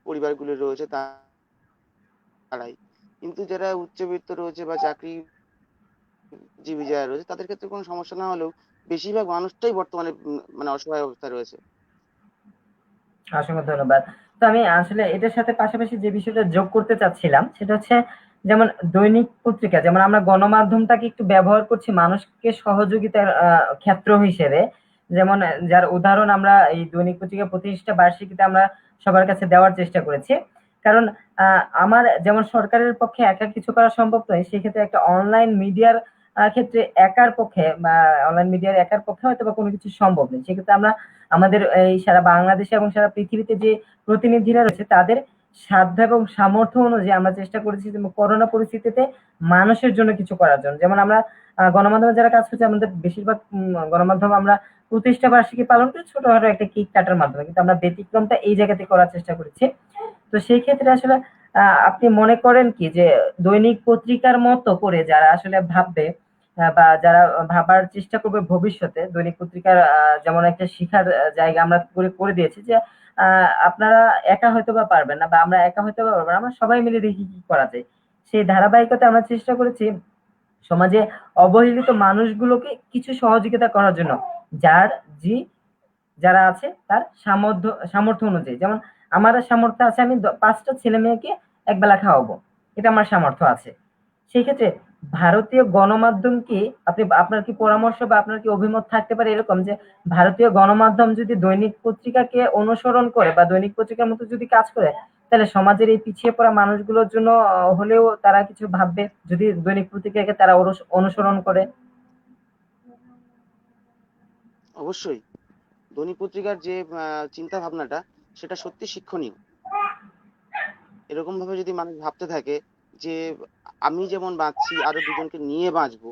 পরিবারগুলো রয়েছে তারাই। কিন্তু যারা উচ্চবিত্ত রয়েছে বা চাকরিজীবী যারা রয়েছে তাদের ক্ষেত্রে কোনো সমস্যা না হলেও বেশিরভাগ মানুষটাই বর্তমানে মানে অসহায় অবস্থায় রয়েছে। অসংখ্য ধন্যবাদ। তো আমি আসলে এটার সাথে পাশাপাশি যে বিষয়টা যোগ করতে চাচ্ছিলাম সেটা হচ্ছে যেমন দৈনিক পত্রিকা যেমন আমরা গণমাধ্যমটাকে একটু ব্যবহার করছি মানুষকে সহযোগিতার ক্ষেত্র হিসেবে। যেমন যার উদাহরণ আমরা এই দৈনিক পত্রিকা প্রতিষ্ঠা বার্ষিকীতে আমরা সবার কাছে দেওয়ার চেষ্টা করেছি। কারণ আমার যেমন সরকারের পক্ষে একা কিছু করা সম্ভব নয়, সেক্ষেত্রে একটা অনলাইন মিডিয়ার ক্ষেত্রে একার পক্ষে বা অনলাইন মিডিয়ার একার পক্ষে হয়তো বা কোনো কিছু সম্ভব নেই। সেক্ষেত্রে আমরা আমাদের এই সারা বাংলাদেশে এবং সারা পৃথিবীতে যে প্রতিনিধিরা রয়েছে তাদের সাধ্য এবং সামর্থ্য অনুযায়ী আমরা চেষ্টা করেছি যে করোনা পরিস্থিতিতে মানুষের জন্য কিছু করার জন্য। যেমন আমরা গণমাধ্যমে যারা কাজ করছে আমাদের বেশিরভাগ গণমাধ্যম আমরা প্রতিষ্ঠা বার্ষিকী পালন করি ছোটখাটো একটা কেক কাটার মাধ্যমে, কিন্তু আমরা ব্যতিক্রমটা এই জায়গাতে করার চেষ্টা করেছি। তো সেই ক্ষেত্রে আসলে আপনি মনে করেন কি যে দৈনিক পত্রিকার মতো করে যারা আসলে ভাববে বা যারা ভাবার চেষ্টা করবে ভবিষ্যতে দৈনিক পত্রিকার যেমন একটা শিখার জায়গা আমরা করে করে দিয়েছি যে আপনারা একা হয়তো বা পারবেন না বা আমরা একা হয়তো বা পারবো না, আমরা সবাই মিলে দেখি কি করা যায়। সেই ধারাবাহিকতা আমরা চেষ্টা করেছি সমাজে অবহেলিত মানুষগুলোকে কিছু সহযোগিতা করার জন্য, যার জি যারা আছে তার সামর্থ্য অনুযায়ী। যেমন আমার সামর্থ্য আছে আমি 5টা ছেলে মেয়েকে একবেলা খাওয়াবো, এটা আমার সামর্থ্য আছে। সেই ক্ষেত্রে ভারতীয় গণমাধ্যম কি আপনি আপনার কি পরামর্শ বা আপনার কি অভিমত থাকতে পারে এরকম যে ভারতীয় গণমাধ্যম যদি দৈনিক পত্রিকাকে অনুসরণ করে বা দৈনিক পত্রিকার মতো যদি কাজ করে তাহলে সমাজের এই পিছিয়ে পড়া মানুষগুলোর জন্য হলেও তারা কিছু ভাববে যদি দৈনিক পত্রিকাকে তারা অনুসরণ করে? অবশ্যই দৈনিক পত্রিকার যে চিন্তা ভাবনাটা সেটা সত্যি শিক্ষণীয়। এরকম ভাবে যদি মানুষ ভাবতে থাকে যে আমি যেমন বাঁচছি আরো দুজনকে নিয়ে বাঁচবো,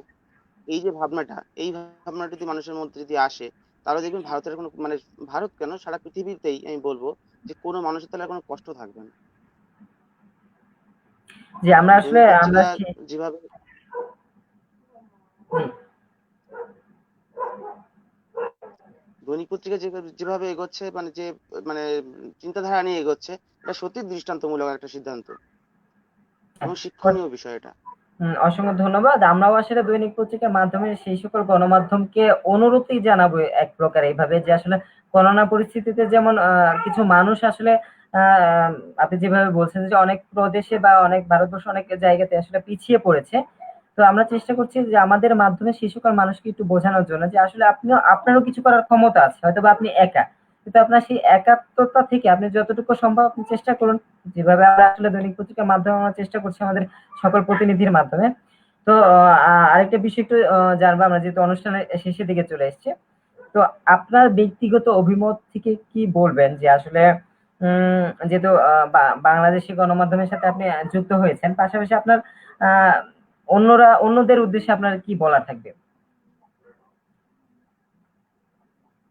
এই যে ভাবনাটা, এই ভাবনাটা যদি মানুষের মধ্যে যদি আসে, তাহলে দেখবেন ভারতের কোনো মানে ভারত কেন সারা পৃথিবীতেই আমি বলবো যে কোনো মানুষের তাহলে আর কোনো কষ্ট থাকবে না। যে আমরা আসলে দৈনিক আমরা পত্রিকা যেভাবে দৈনিক পত্রিকা যেভাবে এগোচ্ছে, মানে যে মানে চিন্তাধারা নিয়ে এগোচ্ছে, এটা সত্যি দৃষ্টান্তমূলক একটা সিদ্ধান্ত এবং শিক্ষণীয় বিষয় এটা। অসংখ্য ধন্যবাদ। আমরাও আসলে দৈনিক পত্রিকার মাধ্যমে সেই সকল গণমাধ্যমকে অনুরোধই জানাবো এক প্রকার এইভাবে যে আসলে করোনা পরিস্থিতিতে যেমন কিছু মানুষ আসলে আপনি যেভাবে বলছেন যে অনেক প্রদেশে বা অনেক ভারতবর্ষ অনেক জায়গাতে আসলে পিছিয়ে পড়েছে। তো আমরা চেষ্টা করছি যে আমাদের মাধ্যমে সেই সকল মানুষকে একটু বোঝানোর জন্য যে আসলে আপনারও কিছু করার ক্ষমতা আছে। হয়তোবা আপনি একা। কিন্তু আপনার সেই একাত্মতা থেকে আপনি যতটুকু সম্ভব আপনি চেষ্টা করুন। যেভাবে আমরা আসলে দৈনিক পত্রিকার মাধ্যমে আমরা চেষ্টা করছি আমাদের সকল প্রতিনিধির মাধ্যমে। তো আরেকটা বিষয় একটু জানবো আমরা যেহেতু অনুষ্ঠানের শেষের দিকে চলে এসেছি। তো আপনার ব্যক্তিগত অভিমত থেকে কি বলবেন যে আসলে যেহেতু বাংলাদেশি গণমাধ্যমের সাথে আপনি যুক্ত হয়েছেন, পাশাপাশি আপনার আহ অন্যদের উদ্দেশ্যে আপনার কি বলার থাকবে?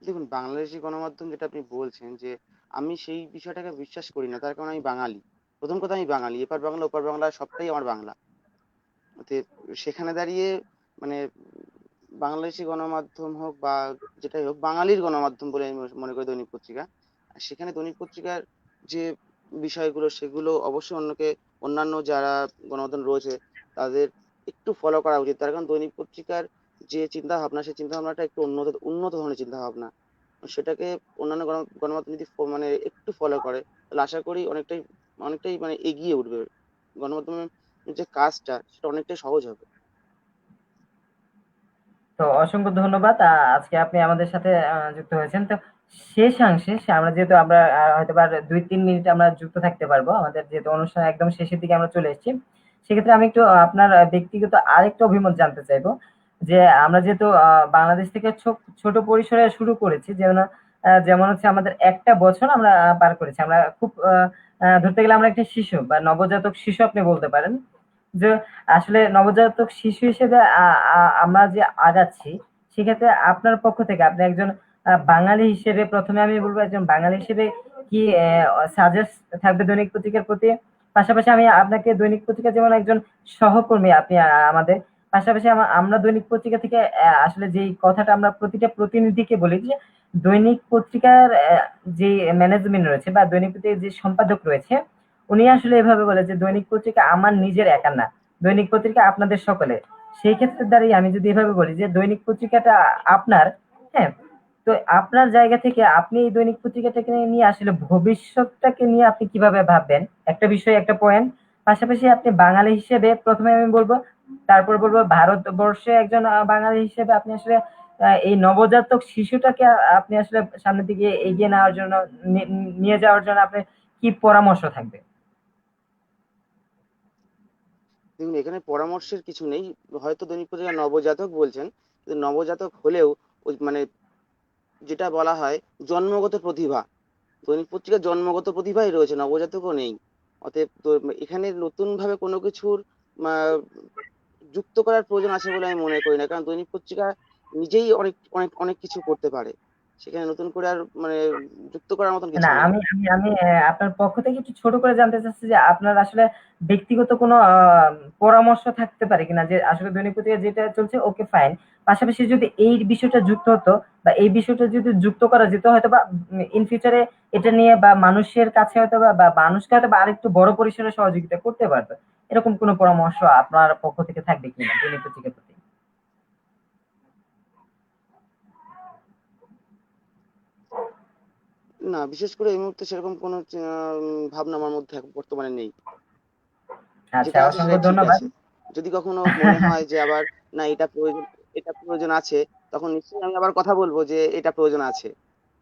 দেখুন, বাংলাদেশি গণমাধ্যম যেটা আপনি বলছেন, যে আমি সেই বিষয়টাকে বিশ্বাস করি না, তার কারণ আমি বাঙালি। প্রথম কথা, আমি বাঙালি, এপার বাংলা ওপার বাংলা সবটাই আমার বাংলা। অতএব সেখানে দাঁড়িয়ে মানে বাংলাদেশি গণমাধ্যম হোক বা যেটাই হোক, বাঙালির গণমাধ্যম বলে আমি মনে করি দৈনিক পত্রিকা। আর সেখানে দৈনিক পত্রিকার যে বিষয়গুলো, সেগুলো অবশ্যই অন্যান্য যারা গণমাধ্যম রয়েছে তাদের একটু ফলো করা উচিত। তার কারণ দৈনিক পত্রিকার যে চিন্তা ভাবনা, সেই চিন্তা ভাবনাটা একটু উন্নত উন্নত ধরনের চিন্তা ভাবনা। সেটাকে অন্যান্য গণমাধ্যম যদি মানে একটু ফলো করে, তাহলে আশা করি অনেকটাই অনেকটাই মানে এগিয়ে উঠবে গণমাধ্যমের যে কাজটা, সেটা অনেকটাই সহজ হবে। তো অসংখ্য ধন্যবাদ। আজকে আপনি আমাদের সাথে যুক্ত হয়েছেন। তো শেষাংশে আমরা যেহেতু আমরা হয়তো বা ২-৩ মিনিট আমরা যুক্ত থাকতে পারবো। আমাদের যেহেতু অনুষ্ঠান একদম শেষের দিকে আমরা চলে এসেছি। সেক্ষেত্রে আমি একটু আপনার ব্যক্তিগত আরেকটা অভিমত জানতে চাইবো। যে আমরা যেহেতু বাংলাদেশ থেকে ছোট পরিসরে শুরু করেছি, যেমন হচ্ছে আমাদের একটা বছর আমরা পার করেছি। আমরা খুব ধরতে গেলে আমরা একটা শিশু বা নবজাতক শিশু আপনি বলতে পারেন। যে আসলে নবজাতক শিশু হিসেবে আমরা যে আগাচ্ছি, সেক্ষেত্রে আপনার পক্ষ থেকে আপনি একজন বাঙালি হিসেবে, প্রথমে আমি বলবো একজন বাঙালি হিসেবে কি সাজেস্ট থাকবে দৈনিক পত্রিকার প্রতি? পাশাপাশি আমি আপনাকে দৈনিক পত্রিকা যেমন একজন সহকর্মী আপনি আমাদের, পাশাপাশি আমরা দৈনিক পত্রিকা থেকে আসলে যেই কথাটা আমরা প্রতিটা প্রতিনিধিকে বলি যে দৈনিক পত্রিকার যে ম্যানেজমেন্ট রয়েছে বা দৈনিক পত্রিকার যে সম্পাদক রয়েছে, উনি আসলে এভাবে বলে যে দৈনিক পত্রিকা আমার নিজের একার না, দৈনিক পত্রিকা আপনাদের সকলের। সেই ক্ষেত্রে দাঁড়িয়ে আমি যদি এভাবে বলি যে দৈনিক পত্রিকাটা আপনার, হ্যাঁ, তো আপনার জায়গা থেকে আপনি এই দৈনিক পত্রিকাটাকে নিয়ে আসলে ভবিষ্যৎটাকে নিয়ে আপনি কিভাবে ভাববেন, একটা বিষয় একটা পয়েন্ট। পাশাপাশি আপনি বাঙালি হিসেবে প্রথমে আমি বলবো, তারপর বলবো ভারতবর্ষে একজন বাঙালি হিসেবে আপনি আসলে এই নবজাতক শিশুটাকে আপনি আসলে সামনের দিকে এগিয়ে নেওয়ার জন্য, নিয়ে যাওয়ার জন্য আপনার কি পরামর্শ থাকবে? দেখুন, এখানে পরামর্শের কিছু নেই। হয়তো দৈনিক পত্রিকা নবজাতক বলছেন, কিন্তু নবজাতক হলেও ওই মানে যেটা বলা হয় জন্মগত প্রতিভা, দৈনিক পত্রিকার জন্মগত প্রতিভাই রয়েছে, নবজাতকও নেই। অতএব তো এখানে নতুন ভাবে কোনো কিছুর আহ, যুক্ত করার প্রয়োজন আছে বলে আমি মনে করি না, কারণ দৈনিক পত্রিকা নিজেই অনেক অনেক অনেক কিছু করতে পারে। সেখানে নতুন করে আর মানে যুক্ত করার মতন না, কিছু নেই। আমি আমি আমি আপনার পক্ষ থেকে একটু ছোট করে জানতে চাচ্ছি যে আপনার আসলে ব্যক্তিগত কোনো পরামর্শ থাকতে পারে কিনা যে আসলে দৈনিক পত্রিকা যেটা চলছে ওকে ফাইন, পাশাপাশি যদি এই বিষয়টা যুক্ত হতো বা এই বিষয়টা যদি যুক্ত করা যেত হয়তো বা ইন ফিউচারে এটা নিয়ে বা মানুষের কাছে হয়তো বা মানুষকে হয়তো বা আরেকটু বড় পরিসরে সহযোগিতা করতে পারতো, এরকম কোনো পরামর্শ আপনার পক্ষ থেকে থাকবে কিনা দৈনিক পত্রিকার প্রতি? না, বিশেষ করে এই মুহূর্তে সেরকম কোনো ভাবনা আমার মধ্যে এখন বর্তমানে নেই। আচ্ছা, যেটা আছে অসংখ্য সেটাই ঠিক ধন্যবাদ। আছে। যদি কখনো মনে হয় যে আবার না এটা প্রয়োজন, এটা প্রয়োজন আছে, তখন নিশ্চয়ই আমি আবার কথা বলবো যে এটা প্রয়োজন আছে।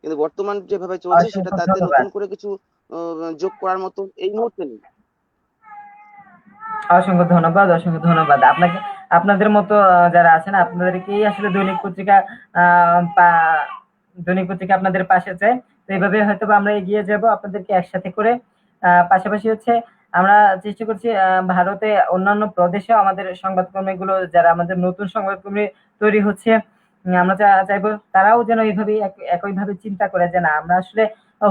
কিন্তু বর্তমান যেভাবে চলছে সেটা অসংখ্য তাতে ধন্যবাদ। নতুন করে কিছু যোগ করার মতো এই মুহূর্তে নেই। অসংখ্য ধন্যবাদ, অসংখ্য ধন্যবাদ আপনাকে। আপনাদের মতো যারা আছেন আপনাদেরকেই আসলে দৈনিক পত্রিকা আপনাদের পাশে চায়। তো এইভাবে হয়তো বা আমরা এগিয়ে যাব আপনাদেরকে একসাথে করে। পাশাপাশি হচ্ছে আমরা চেষ্টা করছি ভারতে অন্যান্য প্রদেশেও আমাদের সংবাদকর্মীগুলো যারা আমাদের নতুন সংবাদকর্মী তৈরি হচ্ছে, আমরা চাইবো তারাও যেন এইভাবে একইভাবে চিন্তা করে যে না আমরা আসলে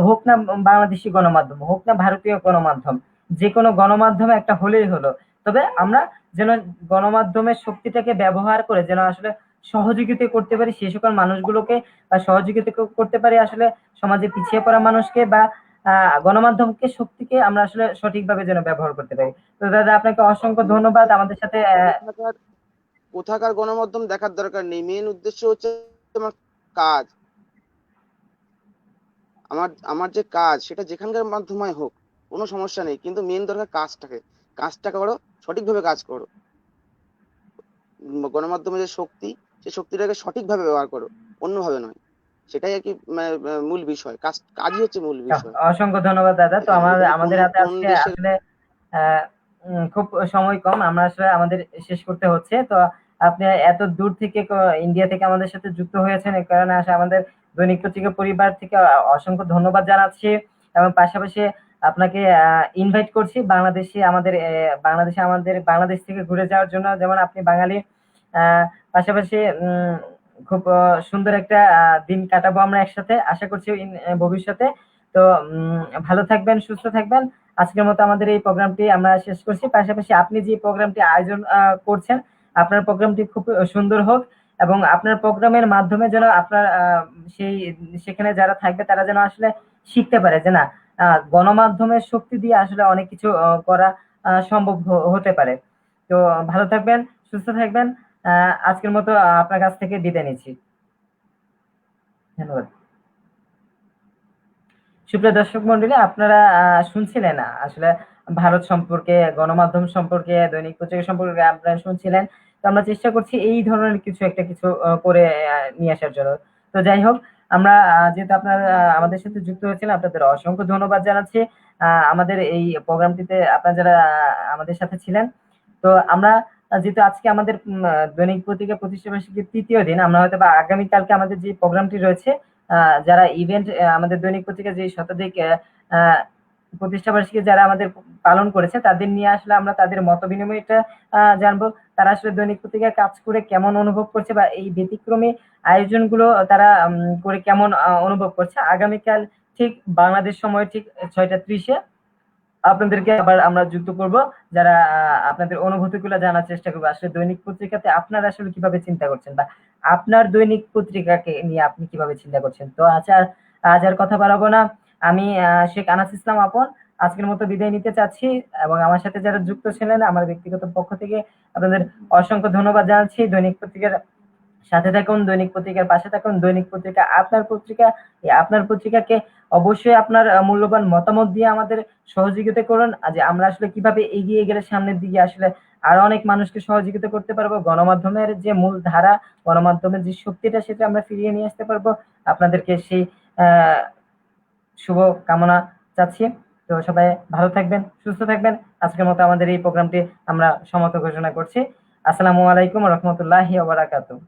হোক না বাংলাদেশি গণমাধ্যম, হোক না ভারতীয় গণমাধ্যম, যে কোনো গণমাধ্যমে একটা হলেই হলো। তবে আমরা যেন গণমাধ্যমের শক্তিটাকে ব্যবহার করে যেন আসলে সহযোগিতা করতে পারি সেই সকল মানুষগুলোকে, বা সহযোগিতা করতে পারি আসলে সমাজে পিছিয়ে পড়া মানুষকে, বা গণমাধ্যমকে শক্তিকে আমরা আসলে সঠিকভাবে যেন ব্যবহার করতে পারি। তো দাদা আপনাকে অসংখ্য ধন্যবাদ আমাদের সাথে কোথাকার কোথাকার গণমাধ্যম দেখার দরকার নেই, মেন উদ্দেশ্য হচ্ছে আমার কাজ, আমার আমার যে কাজ সেটা যেখানকার মাধ্যমে হোক কোনো সমস্যা নেই, কিন্তু মেন দরকার কাজটা করো, সঠিকভাবে কাজ করো। গণমাধ্যমে যে শক্তি, সেই শক্তিটাকে সঠিকভাবে ব্যবহার করো, অন্যভাবে নয়। সেটাই আর কি মূল বিষয়, কাজই হচ্ছে মূল বিষয়। অসংখ্য ধন্যবাদ দাদা। তো তুমি কোন আমাদের হাতে কোন আজকে দেশের আসলে খুব সময় কম, আমরা আসলে আমাদের শেষ করতে হচ্ছে। তো আপনি এত দূর থেকে ইন্ডিয়া থেকে আমাদের সাথে যুক্ত হয়েছেন, এই কারণে আসলে আমাদের দৈনিক পত্রিকা পরিবার থেকে অসংখ্য ধন্যবাদ জানাচ্ছি। এবং পাশাপাশি আপনাকে ইনভাইট করছি বাংলাদেশে আমাদের বাংলাদেশ থেকে ঘুরে যাওয়ার জন্য। যেমন আপনি বাঙালি, পাশাপাশি খুব সুন্দর একটা দিন কাটাবো আমরা একসাথে, আশা করছি ভবিষ্যতে। তো ভালো থাকবেন, সুস্থ থাকবেন। আজকের মতো আমাদের এই প্রোগ্রামটি আমরা শেষ করছি। পাশাপাশি আপনি যে প্রোগ্রামটি আয়োজন করছেন, আপনার প্রোগ্রামটি খুব সুন্দর হোক, এবং আপনার প্রোগ্রামের মাধ্যমে যেন আপনার সেই সেখানে যারা থাকবে তারা যেন আসলে শিখতে পারে যে না, গণমাধ্যমের শক্তি দিয়ে আসলে অনেক কিছু করা সম্ভব হতে পারে। তো ভালো থাকবেন, সুস্থ থাকবেন। আজকের মতো আপনার কাছ থেকে বিদায় নিচ্ছি। ধন্যবাদ। সুপ্রিয় দর্শক মন্ডলী, আপনারা শুনছিলেন আসলে ভারত সম্পর্কে, গণমাধ্যম সম্পর্কে, দৈনিক পত্রিকা সম্পর্কে আপনারা শুনছিলেন। তো আমরা চেষ্টা করছি এই ধরনের কিছু করে নিয়ে আসার জন্য। তো যাই হোক, আমরা যেহেতু আপনারা আমাদের সাথে যুক্ত হয়েছিলেন, আপনাদের অসংখ্য ধন্যবাদ জানাচ্ছি। আমাদের এই প্রোগ্রামটিতে আপনারা যারা আমাদের সাথে ছিলেন। তো আমরা যেহেতু আজকে আমাদের দৈনিক পত্রিকা প্রতিষ্ঠা বার্ষিকীর ৩য় দিন, আমরা হয়তো বা আগামীকালকে আমাদের যে প্রোগ্রামটি রয়েছে, যারা ইভেন্ট আমাদের দৈনিক পত্রিকা যে শতাধিক প্রতিষ্ঠা বার্ষিকী যারা আমাদের পালন করেছে তাদের নিয়ে আসলে আমরা তাদের মত বিনিময়টা জানবো। তারা আসলে দৈনিক পত্রিকায় কাজ করে কেমন অনুভব করছে, বা এই ব্যতিক্রমী আয়োজনগুলো তারা করে কেমন অনুভব করছে। আগামীকাল ঠিক বাংলাদেশ সময় ঠিক 6টা 30-এ আপনাদেরকে আবার আমরা যুক্ত করব, যারা আপনাদের অনুভূতিগুলো জানার চেষ্টা করবো। আসলে দৈনিক পত্রিকাতে আপনারা আসলে কিভাবে চিন্তা করছেন, বা আপনার দৈনিক পত্রিকাকে নিয়ে আপনি কিভাবে চিন্তা করছেন। তো আচ্ছা, আজ আর কথা বাড়াবো না। আমি শেখ আনাস ইসলাম আপন আজকের মতো বিদায় নিতে চাচ্ছি, এবং আমার সাথে যারা যুক্ত ছিলেন আমার ব্যক্তিগত পক্ষ থেকে আপনাদের অসংখ্য ধন্যবাদ জানাচ্ছি। দৈনিক পত্রিকার সাথে থাকুন, দৈনিক পত্রিকার পাশে থাকুন। দৈনিক পত্রিকা আপনার পত্রিকা, এই আপনার পত্রিকাকে অবশ্যই আপনার মূল্যবান মতামত দিয়ে আমাদের সহযোগিতা করুন, যে আমরা আসলে কিভাবে এগিয়ে গেলে সামনের দিকে আসলে আরো অনেক মানুষকে সহযোগিতা করতে পারবো, গণমাধ্যমের যে মূল ধারা, গণমাধ্যমের যে শক্তিটা সেটা আমরা ফিরিয়ে নিয়ে আসতে পারবো। আপনাদেরকে সেই আহ শুভ কামনা চাচ্ছি। তো সবাই ভালো থাকবেন, সুস্থ থাকবেন। আজকের মতো আমাদের এই প্রোগ্রামটি আমরা সমাপ্ত ঘোষণা করছি। আসসালামু আলাইকুম ওয়া রাহমাতুল্লাহি ওয়া বারাকাতুহু।